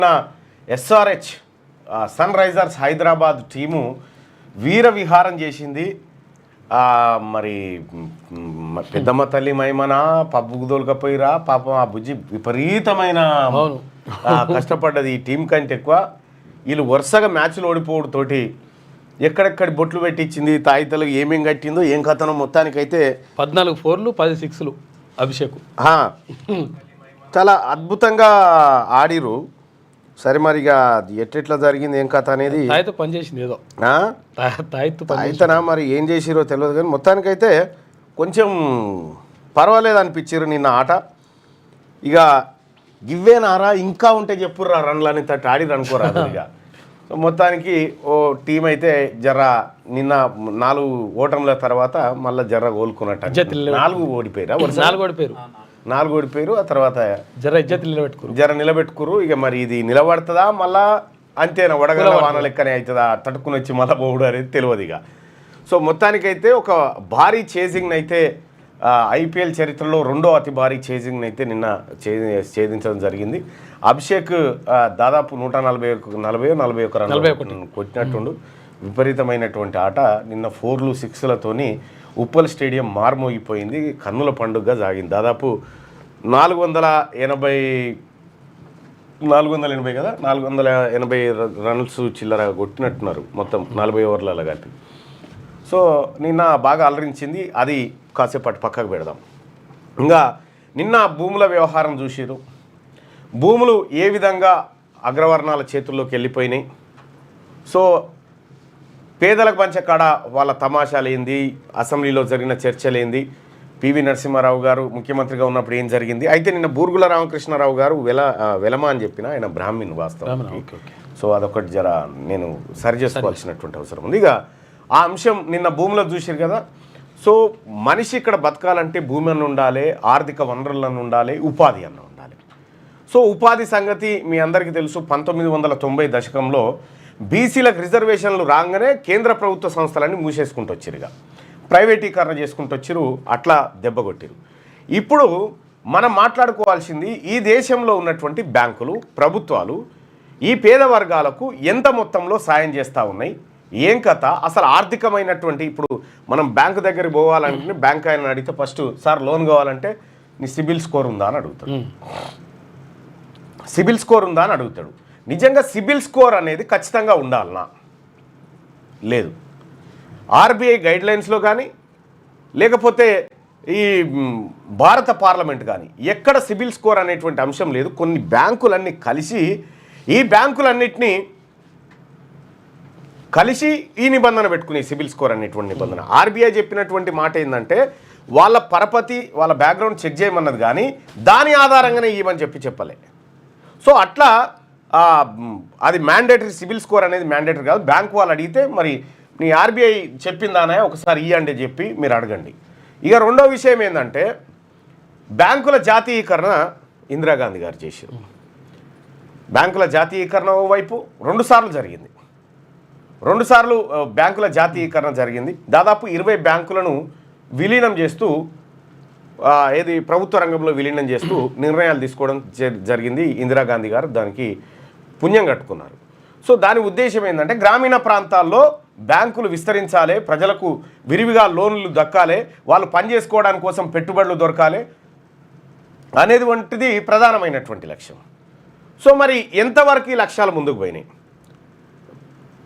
SRH Sunrisers Hyderabad team వీర విహారం చేసింది. మరి పెద్దమ్మ తల్లి మైమన పబ్బుకు దొలకపోయిరా పాపం ఆ బుజ్జి విపరీతమైన కష్టపడ్డది. ఈ టీం కంటే ఎక్కువ వీళ్ళు వరుసగా మ్యాచ్లు ఓడిపోవడంతోటి ఎక్కడెక్కడి బొట్లు పెట్టించింది, తాయితలు ఏమేం కట్టిందో ఏం కథనో మొత్తానికైతే 14 4లు 10 6లు అభిషేక్ చాలా అద్భుతంగా ఆడిరు. సరే మరిగా ఎట్లా జరిగింది ఏం కథ అనేది పనిచేసింది ఏదో అయితేనా మరి ఏం చేసిరో తెలియదు కానీ మొత్తానికైతే కొంచెం పర్వాలేదు అనిపించారు నిన్న ఆట. ఇక గివ్వేనారా ఇంకా ఉంటే చెప్పుర్రా రన్లని తట్టి ఆడిరు అనుకోరాదు. ఇక సో మొత్తానికి ఓ టీం అయితే జర నిన్న 4 ఓటముల తర్వాత మళ్ళీ జర కోలుకున్నట్టు 4 ఓడిపోయారా 4 ఓడిపోయారు. ఆ తర్వాత జర నిలబెట్టుకురు. ఇక మరి ఇది నిలబడుతుందా మళ్ళా అంతేనా వడగల వాన లెక్కనే అవుతుందా తట్టుకుని వచ్చి మళ్ళీ పోవడం అనేది తెలియదు. ఇక సో మొత్తానికైతే ఒక భారీ చేజింగ్ని అయితే ఐపీఎల్ చరిత్రలో 2వ అతి భారీ చేజింగ్ని అయితే నిన్న ఛేదించడం జరిగింది. అభిషేక్ దాదాపు 141 రన్లు కొట్టినట్టుండు. విపరీతమైనటువంటి ఆట నిన్న 4లు 6లతోని ఉప్పల్ స్టేడియం మార్మోగిపోయింది. కన్నుల పండుగగా సాగింది. దాదాపు 480 కదా 480 రన్స్ చిల్లర కొట్టినట్టున్నారు మొత్తం 40 ఓవర్లలో కలిపి. సో నిన్న బాగా అలరించింది. అది కాసేపటి పక్కకు పెడదాం. ఇంకా నిన్న భూముల వ్యవహారం చూసిరు. భూములు ఏ విధంగా అగ్రవర్ణాల చేతుల్లోకి వెళ్ళిపోయినాయి. సో పేదలకు పంచే కాడ వాళ్ళ తమాషాలేంది, అసెంబ్లీలో జరిగిన చర్చలేంది, పివి నరసింహారావు గారు ముఖ్యమంత్రిగా ఉన్నప్పుడు ఏం జరిగింది. అయితే నిన్న బూర్గుల రామకృష్ణారావు గారు వెలమ అని చెప్పిన ఆయన బ్రాహ్మణ్ వాస్తవం. సో అదొకటి జర నేను సరి చేసుకోవాల్సినటువంటి అవసరం ఉంది. ఇక ఆ అంశం నిన్న భూమిలో చూసారు కదా. సో మనిషి ఇక్కడ బతకాలంటే భూమి అన్న ఉండాలి, ఆర్థిక వనరులను ఉండాలి, ఉపాధి అన్న ఉండాలి. సో ఉపాధి సంగతి మీ అందరికీ తెలుసు. 1990 దశకంలో బీసీలకు రిజర్వేషన్లు రాగానే కేంద్ర ప్రభుత్వ సంస్థలన్నీ మూసేసుకుంటూ వచ్చారు, ఇక ప్రైవేటీకరణ చేసుకుంటూ వచ్చారు. అట్లా దెబ్బకొట్టారు. ఇప్పుడు మనం మాట్లాడుకోవాల్సింది ఈ దేశంలో ఉన్నటువంటి బ్యాంకులు, ప్రభుత్వాలు ఈ పేద వర్గాలకు ఎంత మొత్తంలో సాయం చేస్తూ ఉన్నాయి, ఏం కథ అసలు ఆర్థికమైనటువంటి. ఇప్పుడు మనం బ్యాంకు దగ్గరికి పోవాలంటే బ్యాంక్ ఆయన అడిగితే ఫస్ట్ సార్ లోన్ కావాలంటే నీ సిబిల్ స్కోర్ ఉందా అని అడుగుతాడు. సిబిల్ స్కోర్ ఉందా అని అడుగుతాడు. నిజంగా సిబిల్ స్కోర్ అనేది ఖచ్చితంగా ఉండాలనా? లేదు. ఆర్బీఐ గైడ్లైన్స్లో కానీ లేకపోతే ఈ భారత పార్లమెంట్ కానీ ఎక్కడ సిబిల్ స్కోర్ అనేటువంటి అంశం లేదు. కొన్ని బ్యాంకులన్నీ కలిసి ఈ బ్యాంకులన్నిటినీ కలిసి ఈ నిబంధన పెట్టుకునే సిబిల్ స్కోర్ అనేటువంటి నిబంధన. ఆర్బీఐ చెప్పినటువంటి మాట ఏంటంటే వాళ్ళ పరపతి వాళ్ళ బ్యాక్గ్రౌండ్ చెక్ చేయమన్నది, కానీ దాని ఆధారంగానే ఇవ్వమని చెప్పలే. సో అట్లా అది మ్యాండేటరీ, సిబిల్ స్కోర్ అనేది మ్యాండేటరీ కాదు. బ్యాంకు వాళ్ళు అడిగితే మరి నీ ఆర్బీఐ చెప్పిందానే ఒకసారి ఇవ్వండి చెప్పి మీరు అడగండి. ఇక రెండో విషయం ఏంటంటే బ్యాంకుల జాతీయీకరణ ఇందిరాగాంధీ గారు చేశారు. బ్యాంకుల జాతీయీకరణ ఓవైపు 2 సార్లు జరిగింది. 2 సార్లు బ్యాంకుల జాతీయీకరణ జరిగింది. దాదాపు 20 బ్యాంకులను విలీనం చేస్తూ ప్రభుత్వ రంగంలో విలీనం చేస్తూ నిర్ణయాలు తీసుకోవడం జరిగింది. ఇందిరాగాంధీ గారు దానికి పుణ్యం కట్టుకున్నారు. సో దాని ఉద్దేశం ఏంటంటే గ్రామీణ ప్రాంతాల్లో బ్యాంకులు విస్తరించాలి, ప్రజలకు విరివిగా లోన్లు దక్కాలి, వాళ్ళు పనిచేసుకోవడానికి కోసం పెట్టుబడులు దొరకాలి అనేది వంటిది ప్రధానమైనటువంటి లక్ష్యం. సో మరి ఎంతవరకు ఈ లక్ష్యాలు ముందుకు పోయినాయి?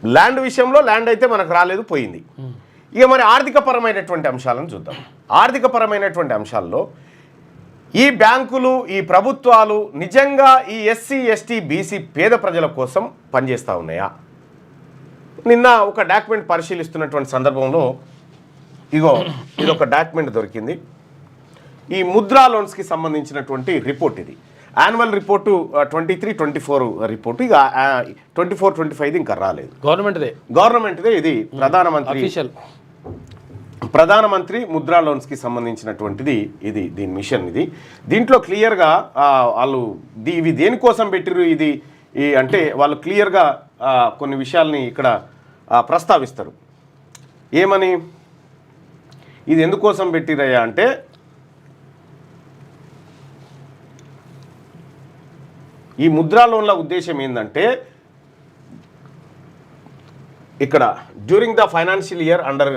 ల్యాండ్ విషయంలో ల్యాండ్ అయితే మనకు రాలేదు, పోయింది. ఇక మరి ఆర్థికపరమైనటువంటి అంశాలను చూద్దాం. ఆర్థికపరమైనటువంటి అంశాల్లో ఈ బ్యాంకులు ఈ ప్రభుత్వాలు నిజంగా ఈ ఎస్సీ ఎస్టీ బీసీ పేద ప్రజల కోసం పనిచేస్తూ ఉన్నాయా? నిన్న ఒక డాక్యుమెంట్ పరిశీలిస్తున్నటువంటి సందర్భంలో ఇదొక డాక్యుమెంట్ దొరికింది. ఈ ముద్రా లోన్స్కి సంబంధించినటువంటి రిపోర్ట్. ఇది యాన్యువల్ రిపోర్టు 23-24 రిపోర్టు. ఇక 24-25 ఇంకా రాలేదు. గవర్నమెంట్దే ఇది. ప్రధానమంత్రి ముద్రా లోన్స్కి సంబంధించినటువంటిది ఇది. దీని మిషన్ ఇది. దీంట్లో క్లియర్గా వాళ్ళు ఇవి దేనికోసం పెట్టిరు ఇది అంటే వాళ్ళు క్లియర్గా కొన్ని విషయాల్ని ఇక్కడ ప్రస్తావిస్తారు. ఏమని, ఇది ఎందుకోసం పెట్టిరయ్యా అంటే ఈ ముద్రా లోన్ల ఉద్దేశం ఏంటంటే ఇక్కడ during the financial year under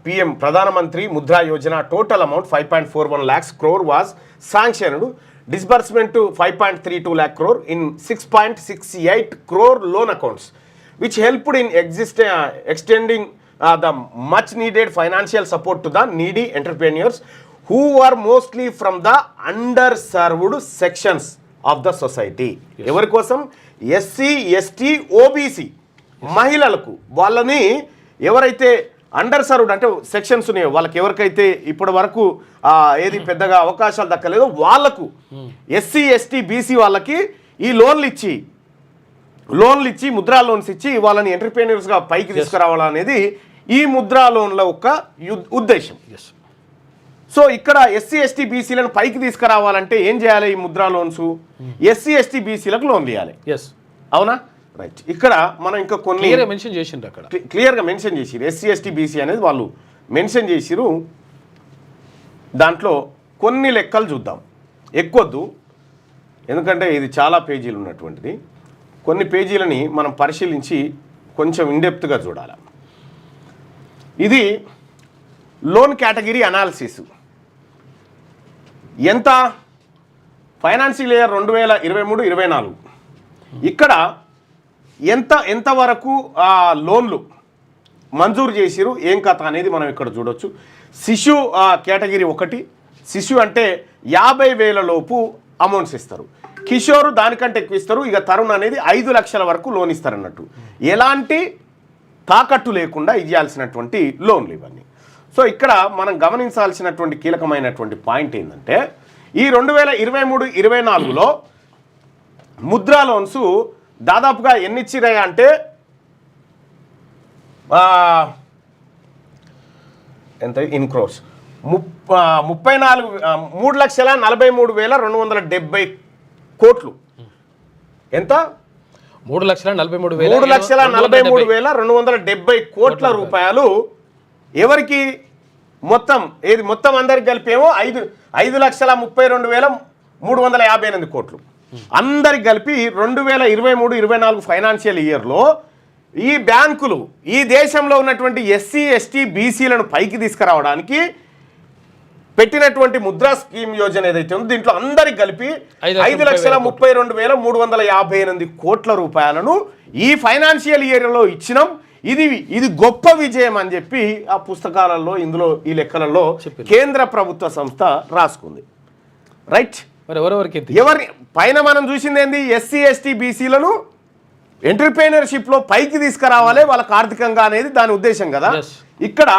PM ప్రధానమంత్రి Mudra Yojana total amount 5.41 lakhs crore was sanctioned. Disbursement to 5.32 lakh crore in 6.68 crore loan accounts, which helped in extending the much needed financial support to the needy entrepreneurs who are mostly from the underserved sections of the society. ఎవరి కోసం? SC, ST, OBC మహిళలకు, వాళ్ళని ఎవరైతే under served అంటే sections ఉన్నాయో వాళ్ళకి ఎవరికైతే ఇప్పటి వరకు ఏది పెద్దగా అవకాశాలు దక్కలేదో వాళ్ళకు SC, ST, BC వాళ్ళకి ఈ లోన్లు ఇచ్చి ముద్రా లోన్స్ ఇచ్చి వాళ్ళని ఎంటర్ప్రెన్యూర్స్గా పైకి తీసుకురావాలనేది ఈ ముద్రా లోన్ల యొక్క ఉద్దేశం. సో ఇక్కడ SC, ST, BCలను పైకి తీసుకురావాలంటే ఏం చేయాలి? ఈ ముద్రా లోన్స్ SC, ST, BCలకు లోన్లు ఇవ్వాలి. అవునా? రైట్. ఇక్కడ మనం ఇంకా కొన్ని మెన్షన్ చేసిండ్రు, అక్కడ క్లియర్గా మెన్షన్ చేసిరు. SC, ST, BC అనేది వాళ్ళు మెన్షన్ చేసిరు. దాంట్లో కొన్ని లెక్కలు చూద్దాం, ఎక్కువద్దు ఎందుకంటే ఇది చాలా పేజీలు ఉన్నటువంటిది. కొన్ని పేజీలని మనం పరిశీలించి కొంచెం ఇన్డెప్త్గా చూడాలి. ఇది లోన్ కేటగిరీ అనాలిసిస్. ఎంత? ఫైనాన్షియల్ ఇయర్ 2023-24 ఇక్కడ ఎంతవరకు లోన్లు మంజూరు చేసిరు, ఏం కథ అనేది మనం ఇక్కడ చూడొచ్చు. శిశు కేటగిరీ 1, శిశు అంటే 50,000 లోపు అమౌంట్స్ ఇస్తారు. కిషోరు దానికంటే ఎక్కువ ఇస్తారు. ఇక తరుణ్ అనేది 5 లక్షల వరకు లోన్ ఇస్తారు అన్నట్టు. ఎలాంటి తాకట్టు లేకుండా ఇవ్వాల్సినటువంటి లోన్లు ఇవన్నీ. సో ఇక్కడ మనం గమనించాల్సినటువంటి కీలకమైనటువంటి పాయింట్ ఏంటంటే ఈ 2023-24లో ముద్రా లోన్స్ దాదాపుగా ఎన్ని ఇచ్చిరాయి అంటే ఎంత ఇన్ క్రోర్స్ 3,43,270 కోట్లు. ఎంత? 3,43,270 కోట్ల రూపాయలు ఎవరికి? మొత్తం అందరికి కలిపేమో 5,32,358 కోట్లు. అందరికి కలిపి 2023-24 ఫైనాన్షియల్ ఇయర్లో ఈ బ్యాంకులు ఈ దేశంలో ఉన్నటువంటి SC, ST, BCలను పైకి తీసుకురావడానికి పెట్టినటువంటి ముద్రా స్కీమ్ యోజన ఏదైతే ఉందో దీంట్లో అందరికి కలిపి 5,32,358 కోట్ల రూపాయలను ఈ ఫైనాన్షియల్ ఇయర్లో ఇచ్చినాం. ఇది గొప్ప విజయం అని చెప్పి ఆ పుస్తకాలలో ఇందులో ఈ లెక్కలలో కేంద్ర ప్రభుత్వ సంస్థ రాసుకుంది. రైట్. ఎవరి పైన మనం చూసింది ఏంది? SC, ST, BCలను ఎంటర్ప్రెన్యూర్షిప్లో పైకి తీసుకురావాలి వాళ్ళకి ఆర్థికంగా అనేది దాని ఉద్దేశం కదా. ఇక్కడ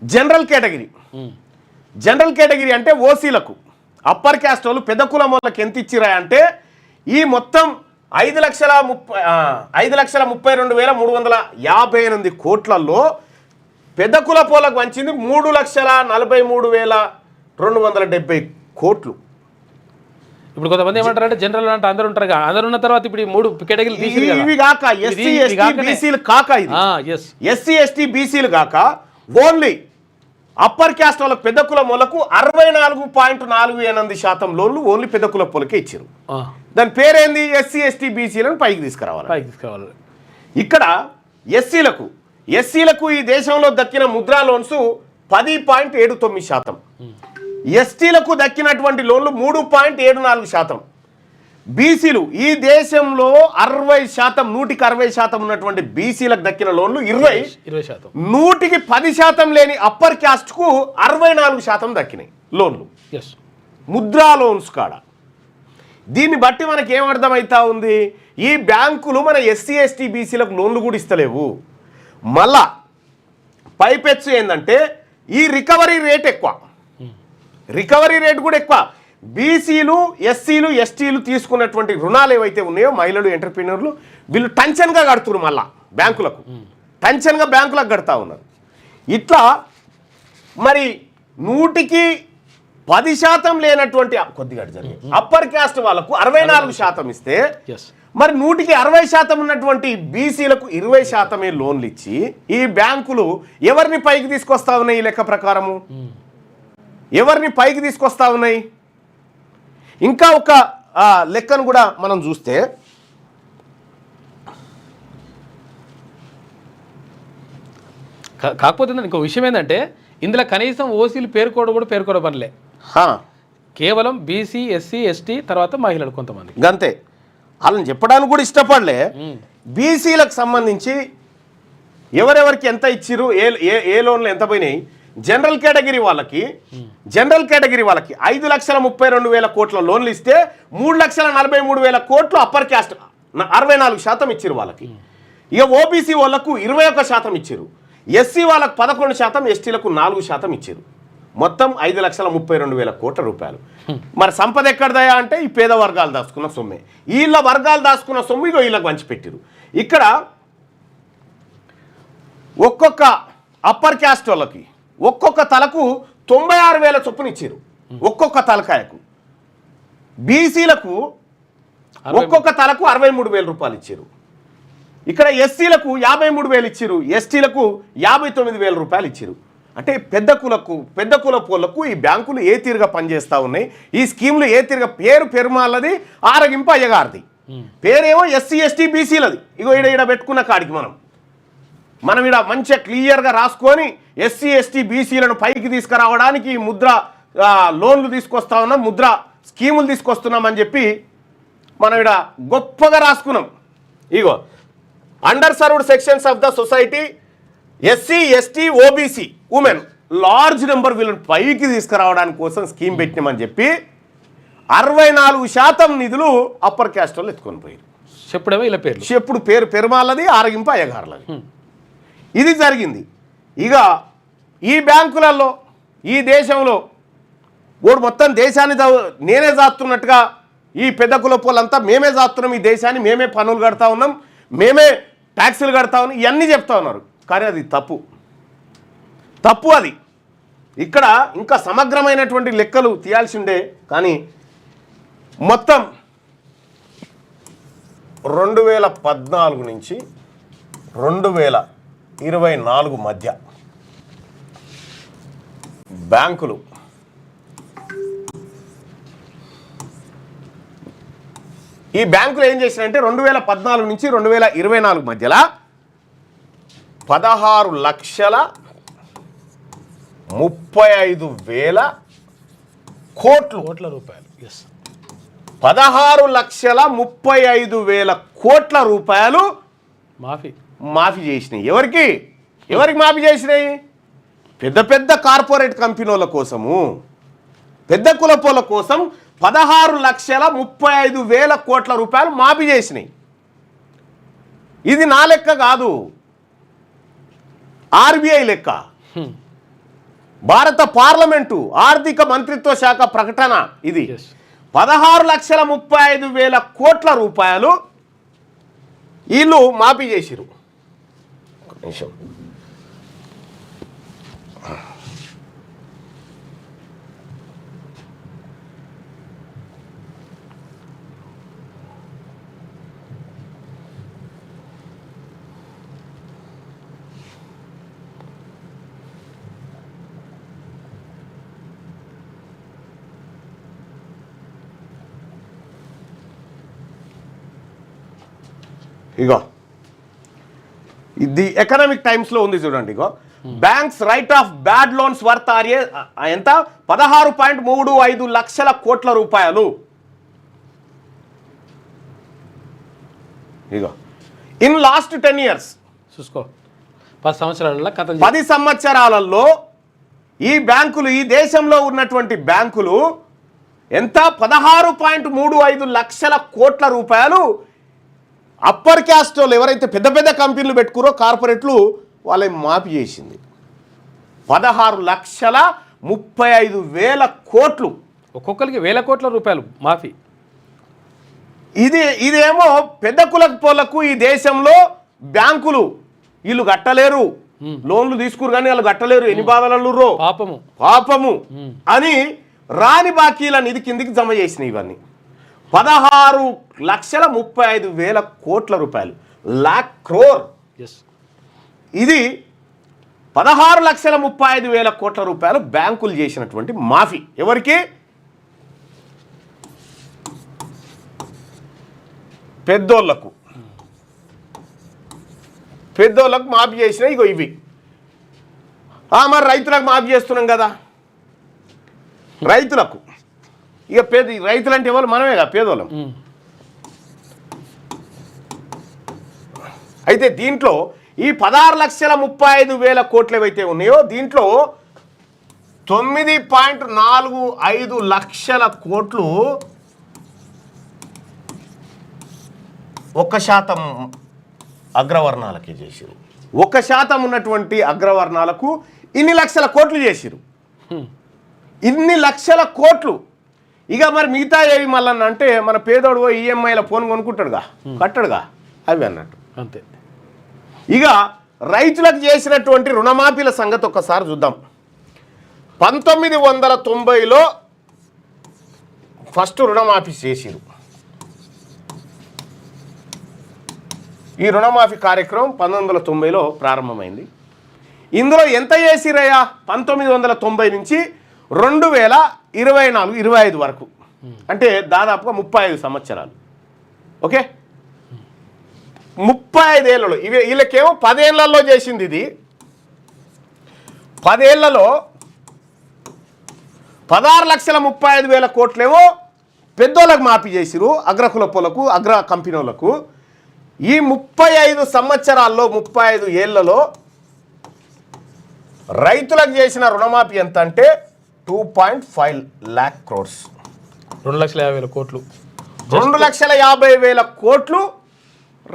జనరల్ కేటగిరీ అంటే ఓసీలకు, అప్పర్ క్యాస్ట్ వాళ్ళు, పెద్ద కులం వాళ్ళకి ఎంత ఇచ్చిరా అంటే ఈ మొత్తం 5,32,358 కోట్లలో పెద్ద కులపోలకు వంచింది 3,43,270 కోట్లు. ఇప్పుడు కొంతమంది ఏమంటారంటే జనరల్ అంటే అందరూ ఉంటారు, అందరు ఉన్న తర్వాత ఇప్పుడు 3 కేటగిరీలు ఇవి కాక SC, ST, BCలు కాక ఇది SC, ST, BCలు కాక ఓన్లీ అప్పర్ క్యాస్ట్ వాళ్ళకి పెద్ద కులం వాళ్ళకు 64.48% లోన్లు ఓన్లీ పెద్ద కులపోలకే ఇచ్చారు. దాని పేరేంది? SC, ST, BCలను పైకి తీసుకురావాలి. ఇక్కడ ఎస్సీలకు ఈ దేశంలో దక్కిన ముద్రా లోన్స్ 10.79%, STలకు దక్కినటువంటి లోన్లు 3.74%, బీసీలు ఈ దేశంలో 60%, 100% ఉన్నటువంటి బీసీలకు దక్కిన లోన్లు 20%, 110% లేని అప్పర్ క్యాస్ట్కు 64% దక్కినాయి లోన్లు ముద్రా లోన్స్ కాడ. దీన్ని బట్టి మనకి ఏమర్థమవుతా ఉంది? ఈ బ్యాంకులు మన SC, ST, BCలకు లోన్లు కూడా ఇస్తలేవు. మళ్ళా పైపెచ్చు ఏంటంటే ఈ రికవరీ రేట్ కూడా ఎక్కువ. బీసీలు, SCలు, STలు తీసుకున్నటువంటి రుణాలు ఏవైతే ఉన్నాయో మహిళలు, ఎంటర్ప్రెన్యూర్లు వీళ్ళు టెన్షన్గా కడుతున్నారు. మళ్ళా బ్యాంకులకు కడతా ఉన్నారు. ఇట్లా మరి 100% లేనటువంటి కొద్దిగా జరిగింది అప్పర్ క్యాస్ట్ వాళ్ళకు 64% ఇస్తే మరి 160% ఉన్నటువంటి బీసీలకు 20% లోన్లు ఇచ్చి ఈ బ్యాంకులు ఎవరిని పైకి తీసుకొస్తా ఉన్నాయి? ఈ లెక్క ప్రకారము ఎవరిని పైకి తీసుకొస్తా ఉన్నాయి? ఇంకా ఒక లెక్కను కూడా మనం చూస్తే కాకపోతే ఇంకో విషయం ఏంటంటే ఇందులో కనీసం ఓసీలు పేర్కోవడం కూడా పేర్కోవడం పనిలే, కేవలం బీసీ ఎస్సీ ఎస్టీ తర్వాత మహిళలు కొంతమంది గంతే. వాళ్ళని చెప్పడానికి కూడా ఇష్టపడలే. బీసీలకు సంబంధించి ఎవరెవరికి ఎంత ఇచ్చిరు, ఏ లోన్లు ఎంత పోయినాయి, జనరల్ కేటగిరీ వాళ్ళకి 5,32,000 కోట్ల లోన్లు ఇస్తే 3,43,000 కోట్లు అప్పర్ క్యాస్ట్ 64% ఇచ్చిరు వాళ్ళకి. ఇక ఓబీసీ వాళ్ళకు 21% ఇచ్చిరు, ఎస్సీ వాళ్ళకు 11%, ఎస్టీలకు 4% ఇచ్చిరు. మొత్తం 5,32,000 కోట్ల రూపాయలు. మరి సంపద ఎక్కడదయా అంటే ఈ పేద వర్గాలు దాచుకున్న సొమ్మే. వీళ్ళ వర్గాలు దాచుకున్న సొమ్ము ఇగో వీళ్ళకి పంచిపెట్టిరు. ఇక్కడ ఒక్కొక్క అప్పర్ క్యాస్ట్ వాళ్ళకి ఒక్కొక్క తలకు 96,000 చొప్పున ఇచ్చారు ఒక్కొక్క తలకాయకు. బీసీలకు ఒక్కొక్క తలకు 63,000 రూపాయలు ఇచ్చారు. ఇక్కడ ఎస్సీలకు 53,000 ఇచ్చారు, ఎస్టీలకు 59,000 రూపాయలు ఇచ్చారు. అంటే పెద్ద కులపోళ్లకు ఈ బ్యాంకులు ఏ తీరుగా పనిచేస్తూ ఉన్నాయి, ఈ స్కీములు ఏ తీరుగా పెరుమాలది ఆరగింపు అయ్యగారిది, పేరేమో ఎస్సీ ఎస్టీ బీసీలది. ఇగో ఈడ పెట్టుకున్న కాడికి మనం ఈడ మంచిగా క్లియర్గా రాసుకొని ఎస్సీ ఎస్టీ బీసీలను పైకి తీసుకురావడానికి ముద్ర లోన్లు తీసుకొస్తా ఉన్నాం, ముద్ర స్కీములు తీసుకొస్తున్నామని చెప్పి మనం ఈడ గొప్పగా రాసుకున్నాం. ఇగో underserved sections of the society SC ST OBC women large number వీళ్ళని పైకి తీసుకురావడానికి కోసం స్కీమ్ పెట్టినామని చెప్పి 64% నిధులు అప్పర్ క్యాస్ట్ వాళ్ళు ఎత్తుకొని పోయారు. చెప్పుడేమో ఇలా పేర్లు, చెప్పుడు పెరుమాలది ఆరగింపు అయ్యగారులది. ఇది జరిగింది. ఇక ఈ బ్యాంకులలో ఈ దేశంలో ఓడు మొత్తం దేశాన్ని నేనే జాతున్నట్టుగా ఈ పెద్ద కులపోళ్ళంతా మేమే జాతున్నాం, ఈ దేశాన్ని మేమే పన్నులు కడతా ఉన్నాం, మేమే ట్యాక్సులు కడతా ఉన్నాం, ఇవన్నీ చెప్తా ఉన్నారు. కానీ అది తప్పు అది. ఇక్కడ ఇంకా సమగ్రమైనటువంటి లెక్కలు తీయాల్సి ఉండే. కానీ మొత్తం 2014 నుంచి 2024 మధ్య బ్యాంకులు ఈ బ్యాంకులు ఏం చేసినాయంటే 2014 నుంచి 2024 మధ్యలో 16,35,000 కోట్ల రూపాయలు 16,35,000 కోట్ల రూపాయలు మాఫీ చేసినాయి. ఎవరికి మాఫీ చేసినాయి? పెద్ద కార్పొరేట్ కంపెనీల కోసము, పెద్ద కులపోల కోసం 16,35,000 కోట్ల రూపాయలు మాఫీ చేసినాయి. ఇది నా లెక్క కాదు, ఆర్బీఐ లెక్క. భారత పార్లమెంటు ఆర్థిక మంత్రిత్వ శాఖ ప్రకటన ఇది. 16,35,000 కోట్ల రూపాయలు వీళ్ళు మాఫీ చేసిరు. నిమిషం. ఇగో ఇది ఎకనామిక్ టైమ్స్లో ఉంది చూడండి. ఇగో banks write off bad loans worth ఎంత 16.35 లక్షల కోట్ల రూపాయలు. ఇగో ఇన్ లాస్ట్ 10 years చూసుకో 10 సంవత్సరాలలో ఈ బ్యాంకులు, ఈ దేశంలో ఉన్నటువంటి బ్యాంకులు ఎంత 16.35 లక్షల కోట్ల రూపాయలు అప్పర్ క్యాస్ట్ వాళ్ళు ఎవరైతే పెద్ద కంపెనీలు పెట్టుకురో కార్పొరేట్లు వాళ్ళని మాఫీ చేసింది. 16,35,000 కోట్లు, ఒక్కొక్కరికి 1,000 కోట్ల రూపాయలు మాఫీ. ఇదేమో పెద్ద కులపోళ్లకు ఈ దేశంలో బ్యాంకులు వీళ్ళు కట్టలేరు, లోన్లు తీసుకురు కానీ వాళ్ళు కట్టలేరు, ఎన్ని బాధలు పాపము అని రాని బాకీల నిధి కిందికి జమ చేసినాయి. ఇవన్నీ 16,35,000 కోట్ల రూపాయలు, లాక్ క్రోర్. ఇది 16,35,000 కోట్ల రూపాయలు బ్యాంకులు చేసినటువంటి మాఫీ. ఎవరికి? పెద్దోళ్ళకు మాఫీ చేసిన ఇగో ఇవి మరి రైతులకు మాఫీ చేస్తున్నాం కదా రైతులకు ఇక రైతులు అంటే ఎవరు మనమే కదా పేదోళ్ళం అయితే దీంట్లో ఈ 16,35,000 కోట్లు ఏవైతే ఉన్నాయో దీంట్లో 9.45 లక్షల కోట్లు 1% అగ్రవర్ణాలకే చేసిరు 1% ఉన్నటువంటి అగ్రవర్ణాలకు ఇన్ని లక్షల కోట్లు చేసిరు ఇన్ని లక్షల కోట్లు ఇక మరి మిగతా ఏవి మళ్ళీ అంటే మన పేదోడు ఈఎంఐల ఫోన్ కొనుక్కుంటాడుగా కట్టడుగా అవి అన్నట్టు అంతే ఇక రైతులకు చేసినటువంటి రుణమాఫీల సంగతి ఒక్కసారి చూద్దాం 1990లో ఫస్ట్ రుణమాఫీ చేసిరు ఈ రుణమాఫీ కార్యక్రమం 1990లో ప్రారంభమైంది ఇందులో ఎంత చేసిరయ్యా 1990 నుంచి 2024-25 వరకు అంటే దాదాపుగా 35 సంవత్సరాలు ఓకే 35 ఏళ్లలో వీళ్ళకేమో 10 ఏళ్లలో చేసింది ఇది 10 ఏళ్లలో 16,35,000 కోట్లేమో పెద్దోళ్ళకు మాఫీ చేసిరు అగ్రకులపోలకు అగ్ర కంపెనీలకు ఈ 35 సంవత్సరాల్లో 35 ఏళ్లలో రైతులకు చేసిన రుణమాఫీ ఎంత అంటే 2.5 lakh crores 2,50,000 కోట్లు 2,50,000 కోట్లు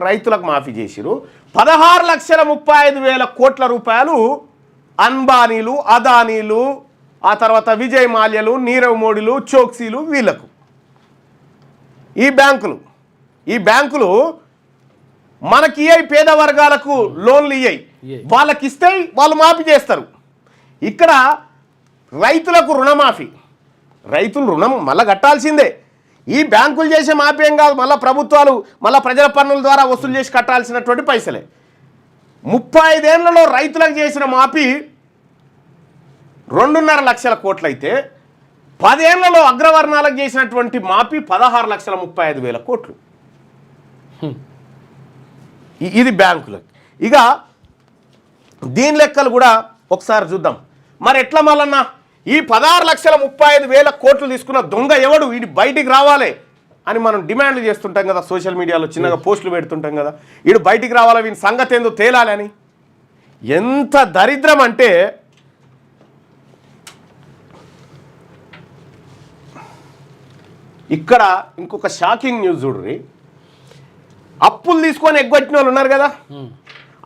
రైతులకు మాఫీ చేసిరు 16,35,000 కోట్ల రూపాయలు అంబానీలు అదానీలు ఆ తర్వాత విజయ్ మాల్యలు నీరవ్ మోడీలు చోక్సీలు వీళ్ళకు ఈ బ్యాంకులు మనకి పేద వర్గాలకు లోన్లు ఇయ్యాయి వాళ్ళకి ఇస్తే వాళ్ళు మాఫీ చేస్తారు ఇక్కడ రైతులకు రుణమాఫీ రైతులు రుణం మళ్ళీ కట్టాల్సిందే ఈ బ్యాంకులు చేసే మాఫీ ఏం కాదు మళ్ళీ ప్రభుత్వాలు మళ్ళీ ప్రజల పన్నుల ద్వారా వసూలు చేసి కట్టాల్సినటువంటి పైసలే 35 ఏళ్లలో రైతులకు చేసిన మాఫీ 2.5 లక్షల కోట్లు అయితే 10 ఏళ్లలో అగ్రవర్ణాలకు చేసినటువంటి మాఫీ 16,35,000 కోట్లు ఇది బ్యాంకులకు ఇక దీని లెక్కలు కూడా ఒకసారి చూద్దాం మరి ఎట్లా మళ్ళన్నా ఈ 16,35,000 కోట్లు తీసుకున్న దొంగ ఎవడు వీడి బయటికి రావాలి అని మనం డిమాండ్లు చేస్తుంటాం కదా సోషల్ మీడియాలో చిన్నగా పోస్టులు పెడుతుంటాం కదా వీడు బయటికి రావాలి వీని సంగతి ఏందో తేలాలి అని ఎంత దరిద్రం అంటే ఇక్కడ ఇంకొక షాకింగ్ న్యూస్ చూడ్రి అప్పులు తీసుకొని ఎగ్గొట్టిన వాళ్ళు ఉన్నారు కదా